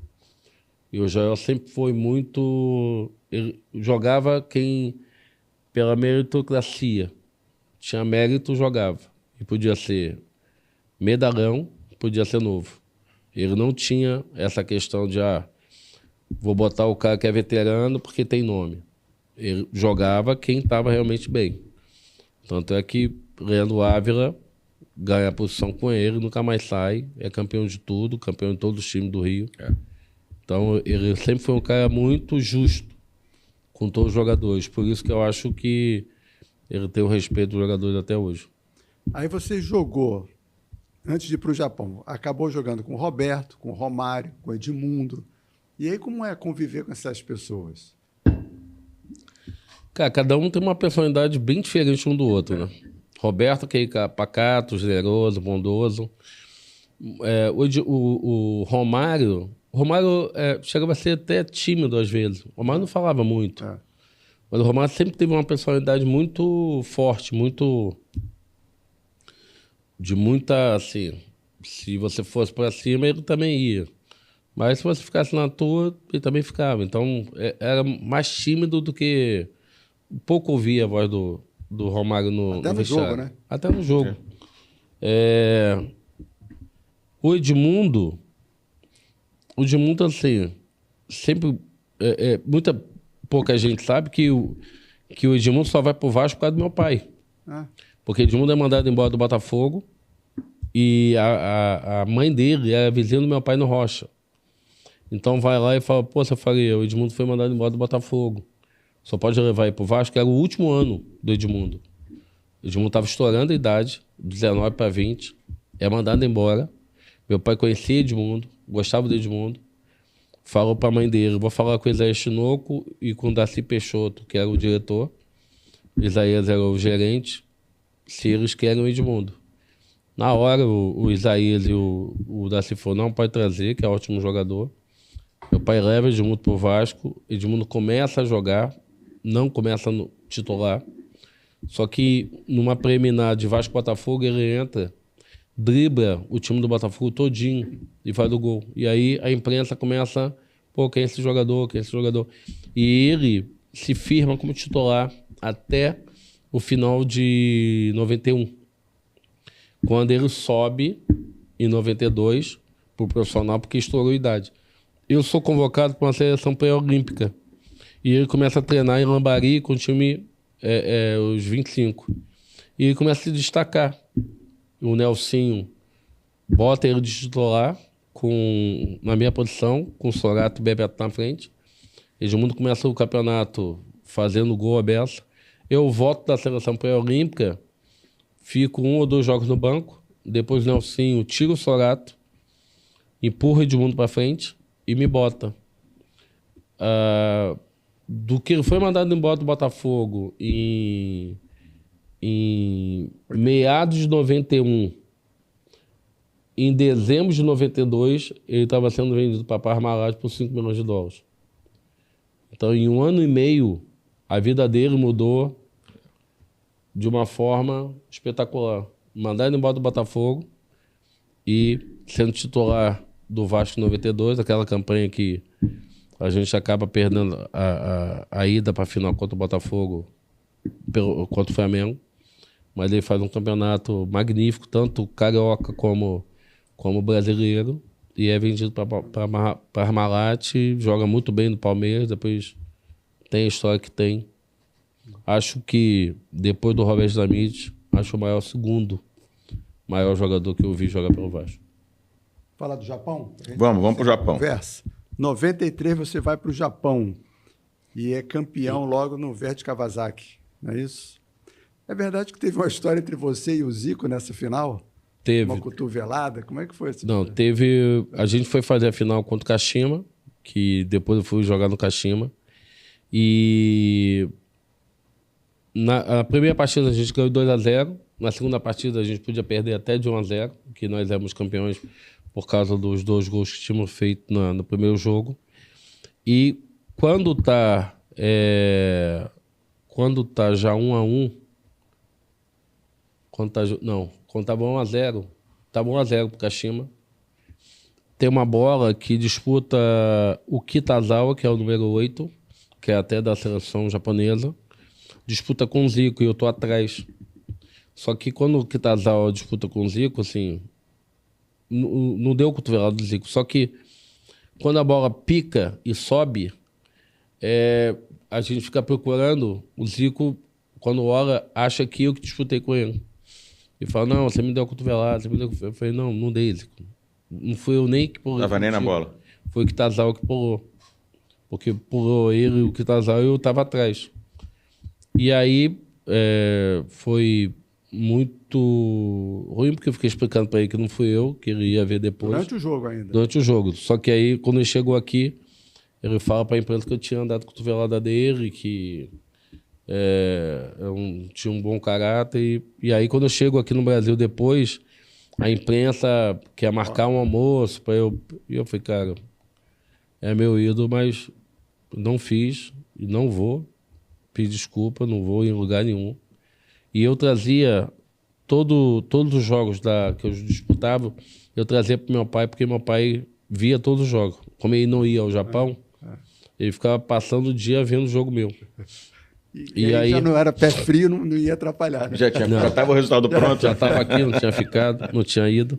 E o Joel sempre foi muito... Ele jogava pela meritocracia. Tinha mérito, jogava. E podia ser medalhão, podia ser novo. Ele não tinha essa questão de, vou botar o cara que é veterano porque tem nome. Ele jogava quem estava realmente bem. Tanto é que Leandro Ávila ganha a posição com ele, nunca mais sai, é campeão de tudo, campeão de todos os times do Rio.
É.
Então, ele sempre foi um cara muito justo com todos os jogadores. Por isso que eu acho que ele tem o respeito dos jogadores até hoje.
Aí você jogou, antes de ir para o Japão, acabou jogando com o Roberto, com o Romário, com o Edmundo. E aí como é conviver com essas pessoas?
Cara, cada um tem uma personalidade bem diferente um do outro, né? Roberto, que é pacato, generoso, bondoso. O Romário chegava a ser até tímido às vezes. O Romário não falava muito.
É.
Mas o Romário sempre teve uma personalidade muito forte, de muita, assim, se você fosse para cima, ele também ia. Mas se você ficasse na tua, ele também ficava. Então, era mais tímido do que... Pouco ouvia a voz do Romário
Até no
vestiário.
jogo, né?
Até no jogo. O Edmundo, assim, sempre... pouca gente sabe que o Edmundo só vai pro Vasco por causa do meu pai.
Ah,
Porque Edmundo é mandado embora do Botafogo e a mãe dele é vizinha do meu pai no Rocha. Então vai lá e fala, pô, você faria, o Edmundo foi mandado embora do Botafogo. Só pode levar ele pro Vasco, que era o último ano do Edmundo. O Edmundo estava estourando a idade, 19 para 20, é mandado embora. Meu pai conhecia Edmundo, gostava do Edmundo. Falou para a mãe dele, vou falar com o Isaías Tinoco e com o Darcy Peixoto, que era o diretor. Isaías era o gerente, se eles querem o Edmundo. Na hora, o Isaías e o Darcy falaram, não, pode trazer, que é ótimo jogador. Meu pai leva Edmundo pro Vasco, Edmundo começa a jogar, não começa no titular, só que numa preliminar de Vasco-Botafogo ele entra, dribla o time do Botafogo todinho e faz o gol. E aí a imprensa começa, pô, quem é esse jogador, quem é esse jogador? E ele se firma como titular até o final de 91. Quando ele sobe em 92 pro profissional, porque estourou a idade. Eu sou convocado para uma seleção pré-olímpica. E ele começa a treinar em Lambari com o time, os 25. E ele começa a se destacar. O Nelsinho bota ele de titular na minha posição, com o Sorato e o Bebeto na frente. Edmundo começa o campeonato fazendo gol à beça. Eu volto da seleção pré-olímpica, fico 1 ou 2 jogos no banco. Depois o Nelsinho tira o Sorato, empurra o Edmundo para frente e me bota. Do que ele foi mandado embora do Botafogo em meados de 91, em dezembro de 92, ele estava sendo vendido para Parmalat por 5 milhões de dólares. Então, em 1 ano e meio, a vida dele mudou de uma forma espetacular. Mandado embora do Botafogo e sendo titular do Vasco em 92, aquela campanha que a gente acaba perdendo a ida para a final contra o Botafogo, contra o Flamengo. Mas ele faz um campeonato magnífico, tanto carioca como brasileiro. E é vendido para Parmalat, joga muito bem no Palmeiras, depois Tem a história que tem. Acho que, depois do Roberto Dinamite, acho o segundo maior jogador que eu vi jogar pelo Vasco.
Falar do Japão?
Vamos pro Japão.
Conversa. 93 você vai para o Japão e é campeão logo no Verde Kawasaki, não é isso? É verdade que teve uma história entre você e o Zico nessa final?
Teve.
Uma cotovelada? Como é que foi?
Não, teve... A gente foi fazer a final contra o Kashima, que depois eu fui jogar no Kashima. E na primeira partida a gente ganhou 2-0. Na segunda partida a gente podia perder até de 1-0, que nós éramos campeões por causa dos 2 gols que tínhamos feito no primeiro jogo. E quando tá já 1-1, quando tava 1-0, tava 1-0 pro Kashima. Tem uma bola que disputa o Kitazawa, que é o número 8, que é até da seleção japonesa, disputa com o Zico e eu tô atrás. Só que quando o Kitazawa disputa com o Zico, assim, não deu o cotovelado do Zico. Só que quando a bola pica e sobe, a gente fica procurando o Zico, quando olha, acha que eu que disputei com ele. E fala, não, você me deu a cotovelada, você me deu... Eu falei, não dei, Zico. Não fui eu nem que pulei.
Tava nem na bola.
Foi o Kitazawa que pulou. Porque pulou ele e o Kitazawa e eu tava atrás. E aí foi muito ruim, porque eu fiquei explicando para ele que não fui eu, que ele ia ver depois.
Durante o jogo ainda.
Durante o jogo. Só que aí, quando ele chegou aqui, ele fala para a imprensa que eu tinha andado com a cotovelada dele, que tinha um bom caráter. E aí, quando eu chego aqui no Brasil depois, a imprensa quer marcar um almoço para eu... E eu falei, cara, é meu ídolo, mas não fiz e não vou. Pedi desculpa, não vou em lugar nenhum. E eu trazia todos os jogos que eu disputava, eu trazia para meu pai, porque meu pai via todos os jogos. Como ele não ia ao Japão, ele ficava passando o dia vendo o jogo meu.
E aí já não era pé frio, não ia atrapalhar. Né?
Já estava o resultado pronto.
Já estava aqui, não tinha ficado, não tinha ido.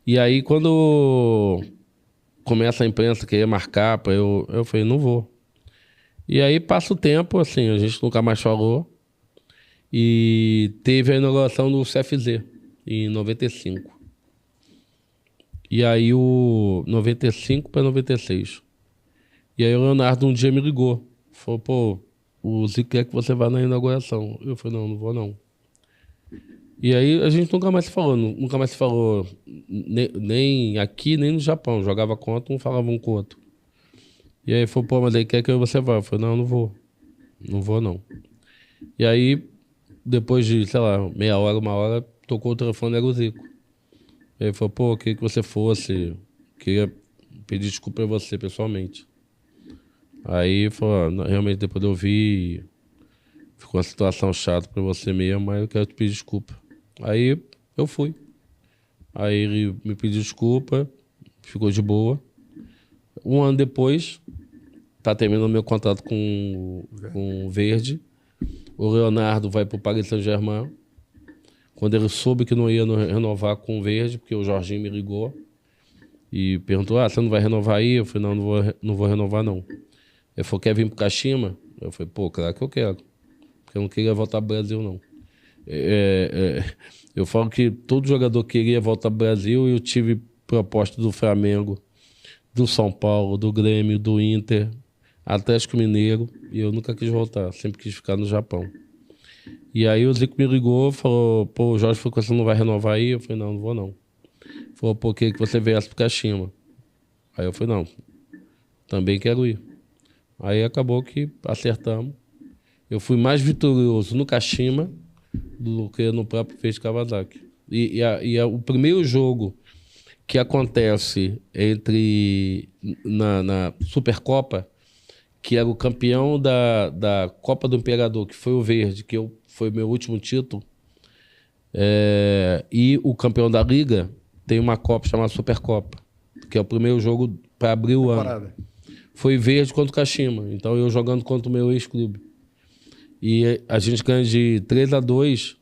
E aí, quando começa a imprensa querer marcar, eu falei, não vou. E aí passa o tempo, assim, a gente nunca mais falou. E teve a inauguração do CFZ, em 95. E aí, 95 para 96. E aí o Leonardo um dia me ligou. Falou, pô, o Zico quer que você vá na inauguração. Eu falei, não vou não. E aí a gente nunca mais se falou, nem aqui, nem no Japão. Jogava contra, um falava um com o outro. E aí falou, pô, mas aí quer que você vá? Eu falei, não vou. Não vou não. E aí, depois de, sei lá, meia hora, 1 hora, tocou o telefone, era o Zico. E aí falou, pô, queria que você fosse, queria pedir desculpa a você pessoalmente. Aí falou, realmente depois eu vi, ficou uma situação chata pra você mesmo, mas eu quero te pedir desculpa. Aí eu fui. Aí ele me pediu desculpa, ficou de boa. 1 ano depois, tá terminando meu contrato com o Verde. O Leonardo vai pro Paris Saint-Germain. Quando ele soube que não ia renovar com o Verde, porque o Jorginho me ligou e perguntou, você não vai renovar aí? Eu falei, não vou renovar não. Ele falou, quer vir pro Kashima? Eu falei, pô, claro que eu quero. Porque eu não queria voltar pro Brasil, não. Eu falo que todo jogador queria voltar pro Brasil e eu tive proposta do Flamengo, do São Paulo, do Grêmio, do Inter, Atlético Mineiro, e eu nunca quis voltar, sempre quis ficar no Japão. E aí o Zico me ligou, falou, pô, o Jorge falou que você não vai renovar aí? Eu falei, não vou não. Falou, pô, queria que você viesse pro Kashima. Aí eu falei, não, também quero ir. Aí acabou que acertamos. Eu fui mais vitorioso no Kashima do que no próprio Verde Kawasaki. E o primeiro jogo que acontece na Supercopa, que era o campeão da Copa do Imperador, que foi o Verde, foi meu último título, e o campeão da Liga tem uma Copa chamada Supercopa, que é o primeiro jogo para abrir o ano. Foi Verde contra o Kashima, então eu jogando contra o meu ex-clube. E a gente ganha de 3-2,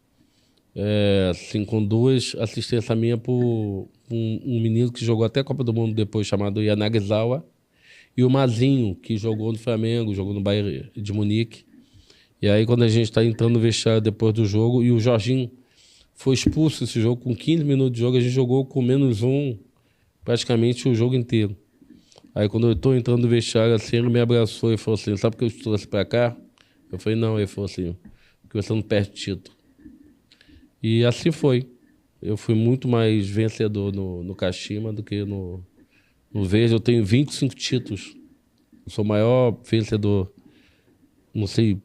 assim, com 2 assistências minhas por um menino que jogou até a Copa do Mundo depois, chamado Yanagisawa. e o Mazinho, que jogou no Flamengo, jogou no Bayern de Munique. E aí, quando a gente está entrando no vestiário depois do jogo, e o Jorginho foi expulso esse jogo, com 15 minutos de jogo, a gente jogou com -1 praticamente o jogo inteiro. Aí, quando eu estou entrando no vestiário, assim, ele me abraçou e falou assim, sabe por que eu te trouxe para cá? Eu falei, não. Ele falou assim, porque você não perde título. E assim foi. Eu fui muito mais vencedor no Kashima do que no Verde. Eu tenho 25 títulos. Eu sou o maior vencedor. Não sei,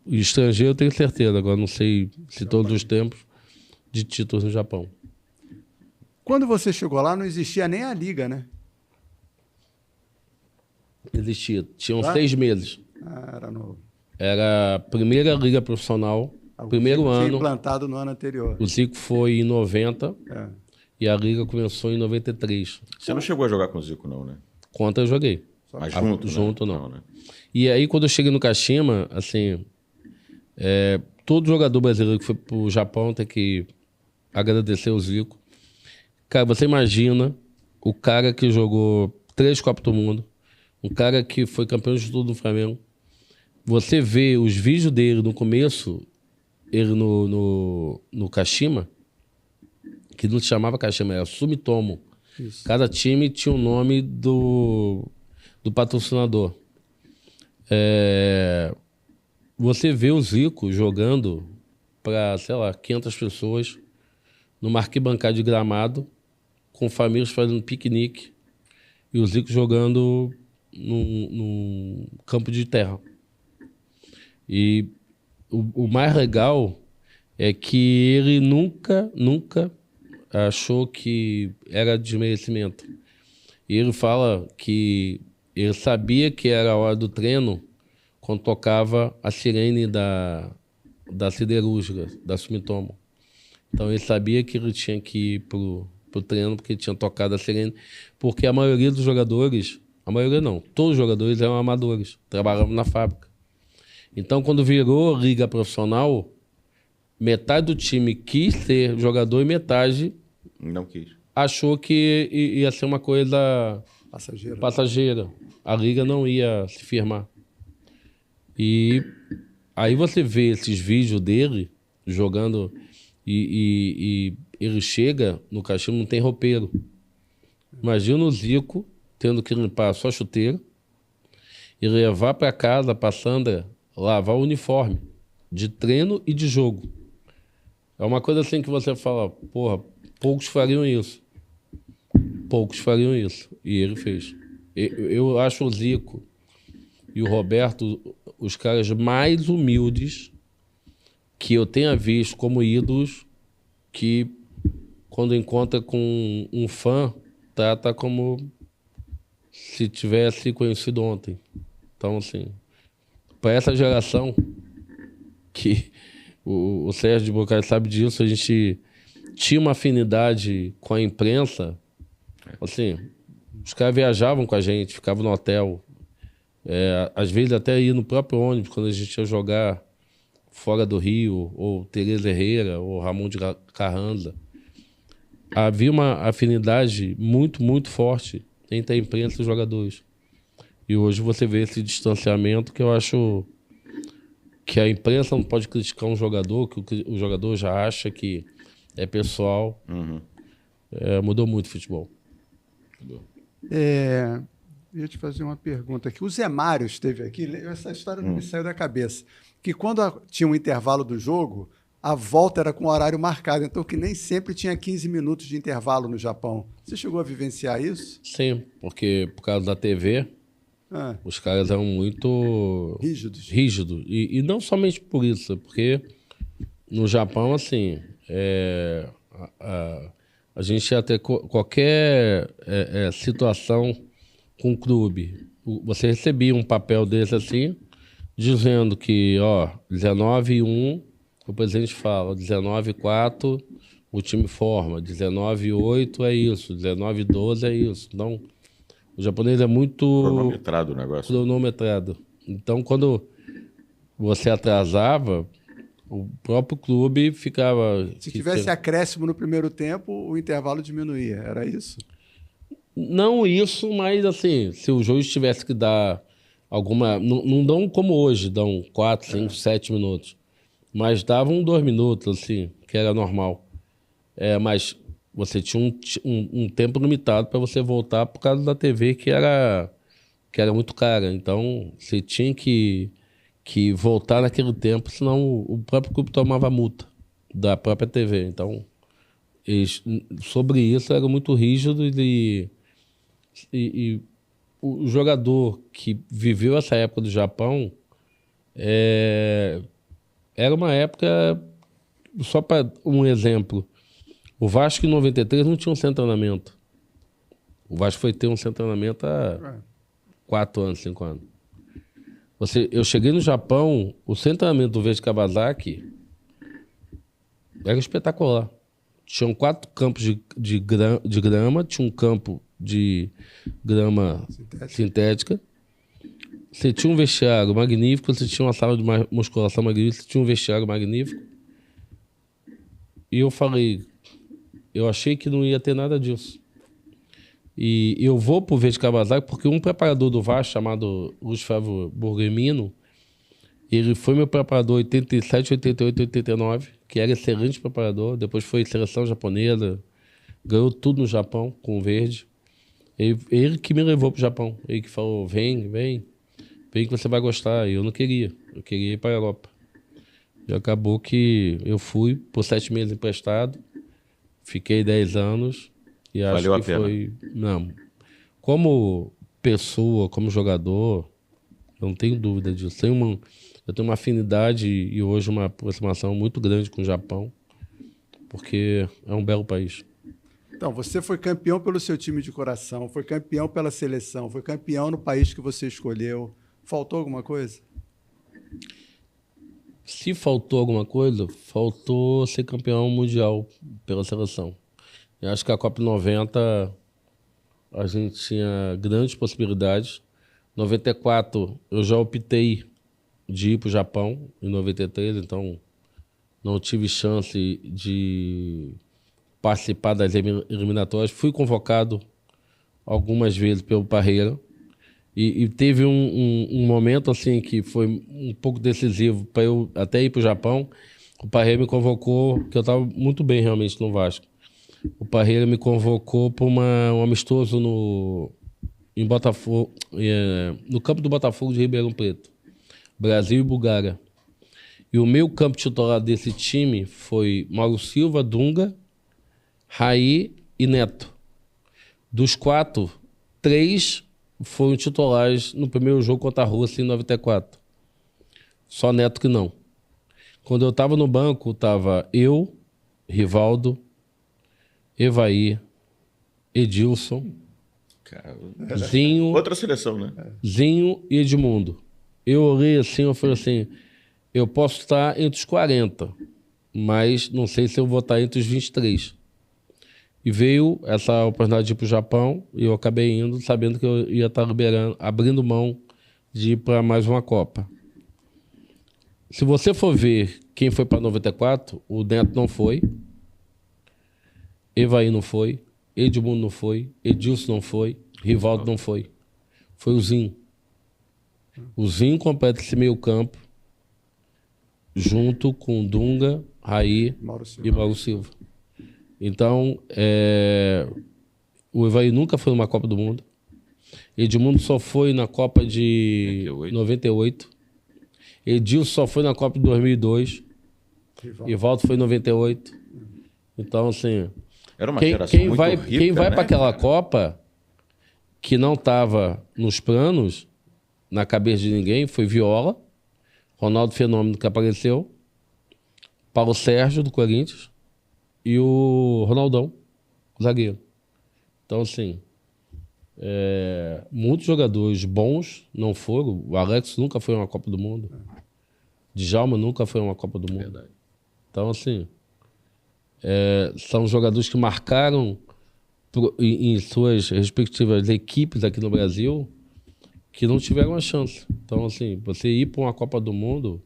estrangeiro eu tenho certeza, agora não sei se todos os tempos, de títulos no Japão.
Quando você chegou lá, não existia nem a liga, né?
Existia. Tinham 6 meses.
Era novo.
Era a primeira liga profissional, primeiro
Tinha
ano.
implantado no ano anterior.
O Zico foi em 90 e a liga começou em 93.
Você não chegou a jogar com o Zico, não, né?
Contra eu joguei.
Mas junto,
Junto
né?
não.
Né?
E aí, quando eu cheguei no Kashima, assim, todo jogador brasileiro que foi pro Japão tem que agradecer o Zico. Cara, você imagina o cara que jogou 3 Copas do Mundo, um cara que foi campeão de tudo no Flamengo. Você vê os vídeos dele no começo, ele no Kashima, que não se chamava Kashima, era Sumitomo.
Isso.
Cada time tinha o nome do patrocinador. Você vê o Zico jogando para, sei lá, 500 pessoas numa arquibancada de gramado, com famílias fazendo piquenique, e o Zico jogando num campo de terra. E o mais legal é que ele nunca achou que era desmerecimento. E ele fala que ele sabia que era a hora do treino quando tocava a sirene da siderúrgica, da Sumitomo. Então ele sabia que ele tinha que ir pro treino porque tinha tocado a sirene, porque a maioria dos jogadores, a maioria não, todos os jogadores eram amadores, trabalhavam na fábrica. Então quando virou liga profissional, metade do time quis ser jogador e metade
Não quis.
achou que ia ser uma coisa passageira. A liga não ia se firmar. E aí você vê esses vídeos dele jogando e ele chega no Kashima, não tem roupeiro. Imagina o Zico tendo que limpar só a chuteira e levar para casa pra Sandra lavar o uniforme de treino e de jogo. É uma coisa assim que você fala, porra, poucos fariam isso. Poucos fariam isso. E ele fez. Eu acho o Zico e o Roberto os caras mais humildes que eu tenha visto como ídolos, que quando encontra com um fã, trata como se tivesse conhecido ontem. Então, assim, para essa geração, que o Sérgio de Bocage sabe disso, a gente tinha uma afinidade com a imprensa. Assim, os caras viajavam com a gente, ficavam no hotel. Às vezes até ia no próprio ônibus, quando a gente ia jogar fora do Rio, ou Tereza Herrera, ou Ramon de Carranza. Havia uma afinidade muito, muito forte entre a imprensa e os jogadores. E hoje você vê esse distanciamento que eu acho que a imprensa não pode criticar um jogador, que o jogador já acha que é pessoal.
Uhum.
Mudou muito o futebol.
Mudou.
Eu ia te fazer uma pergunta aqui. O Zé Mário esteve aqui, essa história não me saiu da cabeça, que quando tinha um intervalo do jogo, a volta era com horário marcado, então que nem sempre tinha 15 minutos de intervalo no Japão. Você chegou a vivenciar isso?
Sim, porque por causa da TV, os caras eram muito
rígidos.
E não somente por isso, porque no Japão, assim, a gente ia ter qualquer situação com o clube. Você recebia um papel desse assim, dizendo que, 19-1, o presidente fala, 19-4, o time forma, 19-8 é isso, 19-12 é isso. Então, o japonês é muito...
Cronometrado o negócio.
Cronometrado. Então, quando você atrasava, o próprio clube ficava...
Se tivesse acréscimo no primeiro tempo, o intervalo diminuía, era isso?
Não isso, mas assim, se o juiz tivesse que dar alguma... Não dão como hoje, dão 4, 5, 7 minutos. Mas davam 2 minutos, assim, que era normal. Mas você tinha um tempo limitado para você voltar por causa da TV que era muito cara. Então, você tinha que voltar naquele tempo, senão o próprio clube tomava multa da própria TV. Então, sobre isso era muito rígido e o jogador que viveu essa época do Japão era uma época, só para um exemplo, o Vasco em 93 não tinha um centro de treinamento. O Vasco foi ter um centro de treinamento há 4 anos, 5 anos. Eu cheguei no Japão, o centro de treinamento do Verde Kawasaki era espetacular. Tinham 4 campos de grama, tinha um campo de grama sintética. Você tinha um vestiário magnífico, você tinha uma sala de musculação magnífica, você tinha um vestiário magnífico. E eu achei que não ia ter nada disso. E eu vou pro Verde Kawasaki porque um preparador do Vasco, chamado Luiz Flávio Borgemino, ele foi meu preparador 87, 88, 89, que era excelente preparador. Depois foi seleção japonesa, ganhou tudo no Japão com o Verde. Ele que me levou pro Japão. Ele que falou, vem que você vai gostar. E eu não queria, eu queria ir para a Europa. E acabou que eu fui por 7 meses emprestado, fiquei 10 anos e acho
Valeu a
que
pena.
foi... Não, como pessoa, como jogador, eu não tenho dúvida disso. Eu tenho uma afinidade e hoje uma aproximação muito grande com o Japão, porque é um belo país.
Então, você foi campeão pelo seu time de coração, foi campeão pela seleção, foi campeão no país que você escolheu. Faltou alguma coisa?
Se faltou alguma coisa, faltou ser campeão mundial pela seleção. Eu acho que a Copa 90 a gente tinha grandes possibilidades. 94 eu já optei de ir para o Japão, em 93, então não tive chance de participar das eliminatórias. Fui convocado algumas vezes pelo Parreira e teve um momento assim que foi um pouco decisivo para eu até ir para o Japão. O Parreira me convocou, que eu estava muito bem realmente no Vasco. O Parreira me convocou para um amistoso em Botafogo, no campo do Botafogo de Ribeirão Preto, Brasil e Bulgária. E o meu campo titular desse time foi Mauro Silva, Dunga, Raí e Neto. Dos 4, 3 foram titulares no primeiro jogo contra a Rússia em 94. Só Neto que não. Quando eu estava no banco, estava eu, Rivaldo, Evaí, Edilson, Zinho,
Outra seleção, né?
Zinho e Edmundo. Eu olhei assim, eu falei assim, eu posso estar entre os 40, mas não sei se eu vou estar entre os 23. E veio essa oportunidade de ir para o Japão e eu acabei indo sabendo que eu ia estar abrindo mão de ir para mais uma Copa. Se você for ver quem foi para 94, o Neto não foi, Evaí não foi, Edmundo não foi, Edilson não foi, Rivaldo não foi. Foi o Zinho. O Zinho completa esse meio campo junto com Dunga, Raí e Mauro Silva. Então, o Evaí nunca foi numa Copa do Mundo. Edmundo só foi na Copa de 98. Edilson só foi na Copa de 2002. Rivaldo foi em 98. Então, assim...
Era uma geração muito rica,
quem vai
né,
para aquela
cara?
Copa que não estava nos planos, na cabeça de ninguém, foi Viola, Ronaldo Fenômeno, que apareceu, Paulo Sérgio, do Corinthians, e o Ronaldão, zagueiro. Então, assim, muitos jogadores bons não foram. O Alex nunca foi uma Copa do Mundo. Djalma nunca foi uma Copa do Mundo.
Verdade.
Então, assim, são jogadores que marcaram em suas respectivas equipes aqui no Brasil que não tiveram a chance. Então, assim, você ir para uma Copa do Mundo,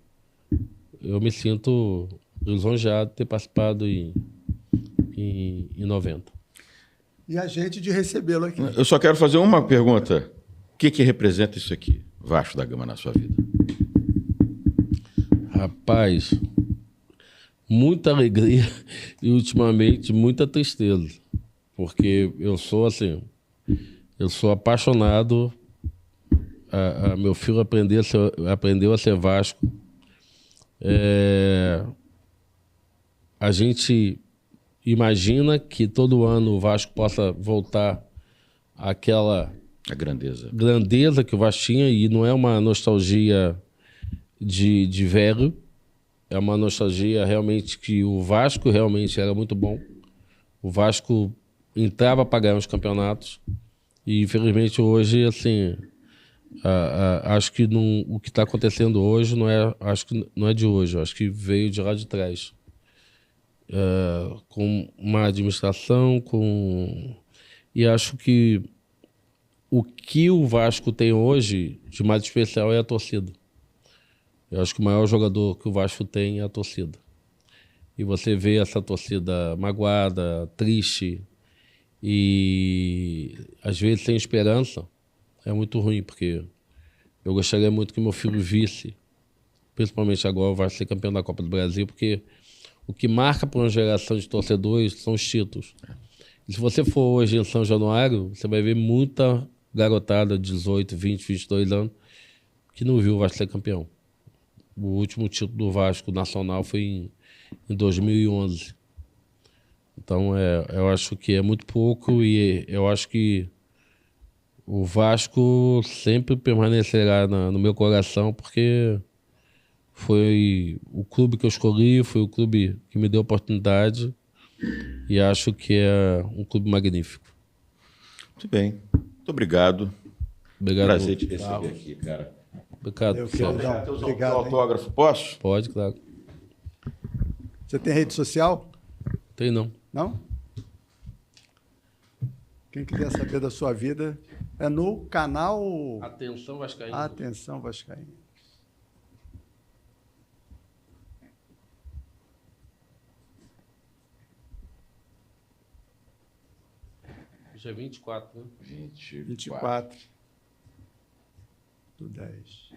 eu me sinto lisonjeado de ter participado em 90.
E a gente de recebê-lo aqui.
Eu só quero fazer uma pergunta. O que representa isso aqui, Vasco da Gama, na sua vida?
Rapaz, muita alegria e ultimamente muita tristeza. Porque eu sou assim, eu sou apaixonado. Meu filho aprendeu a ser Vasco. A gente imagina que todo ano o Vasco possa voltar àquela
A grandeza.
grandeza que o Vasco tinha, e não é uma nostalgia de velho, é uma nostalgia realmente que o Vasco realmente era muito bom. O Vasco entrava para ganhar os campeonatos e infelizmente hoje, assim, acho que o que está acontecendo hoje acho que não é de hoje, acho que veio de lá de trás. Com uma administração, e acho que o Vasco tem hoje de mais especial é a torcida. Eu acho que o maior jogador que o Vasco tem é a torcida. E você vê essa torcida magoada, triste e às vezes sem esperança, é muito ruim, porque eu gostaria muito que meu filho visse, principalmente agora, o Vasco ser campeão da Copa do Brasil, porque o que marca para uma geração de torcedores são os títulos. E se você for hoje em São Januário, você vai ver muita garotada de 18, 20, 22 anos que não viu o Vasco ser campeão. O último título do Vasco nacional foi em 2011. Então, eu acho que é muito pouco e eu acho que o Vasco sempre permanecerá no meu coração, porque foi o clube que eu escolhi, foi o clube que me deu oportunidade e acho que é um clube magnífico.
Muito bem. Muito obrigado.
Obrigado.
Prazer te receber aqui, cara.
Obrigado.
Eu quero dar
Teu
obrigado. Hein?
autógrafo, posso?
Pode, claro.
Você tem rede social?
Tem não.
Não? Quem quiser saber da sua vida é no canal
Atenção, Vascaíno.
Atenção Vascaíno.
Hoje é 24, né?
24 do 10.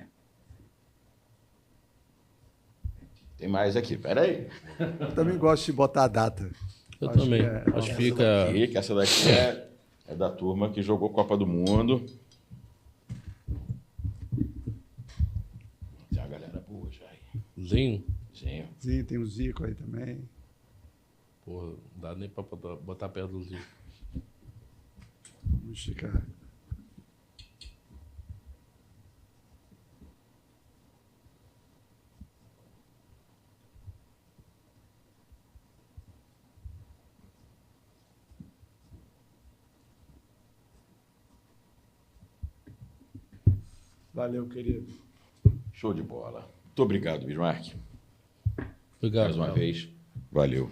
Tem mais aqui, peraí.
Eu também gosto de botar a data.
Eu
Acho
também.
que é-
Acho que fica...
Que essa daqui é da turma que jogou Copa do Mundo. Tem uma galera boa já aí.
Zinho?
Sim.
Sim, tem o Zico aí também.
Porra, não dá nem pra botar perto do Zinho.
Vamos ficar. Valeu, querido.
Show de bola. Muito obrigado, Bismarck.
Obrigado.
Mais uma
Paulo.
vez. Valeu.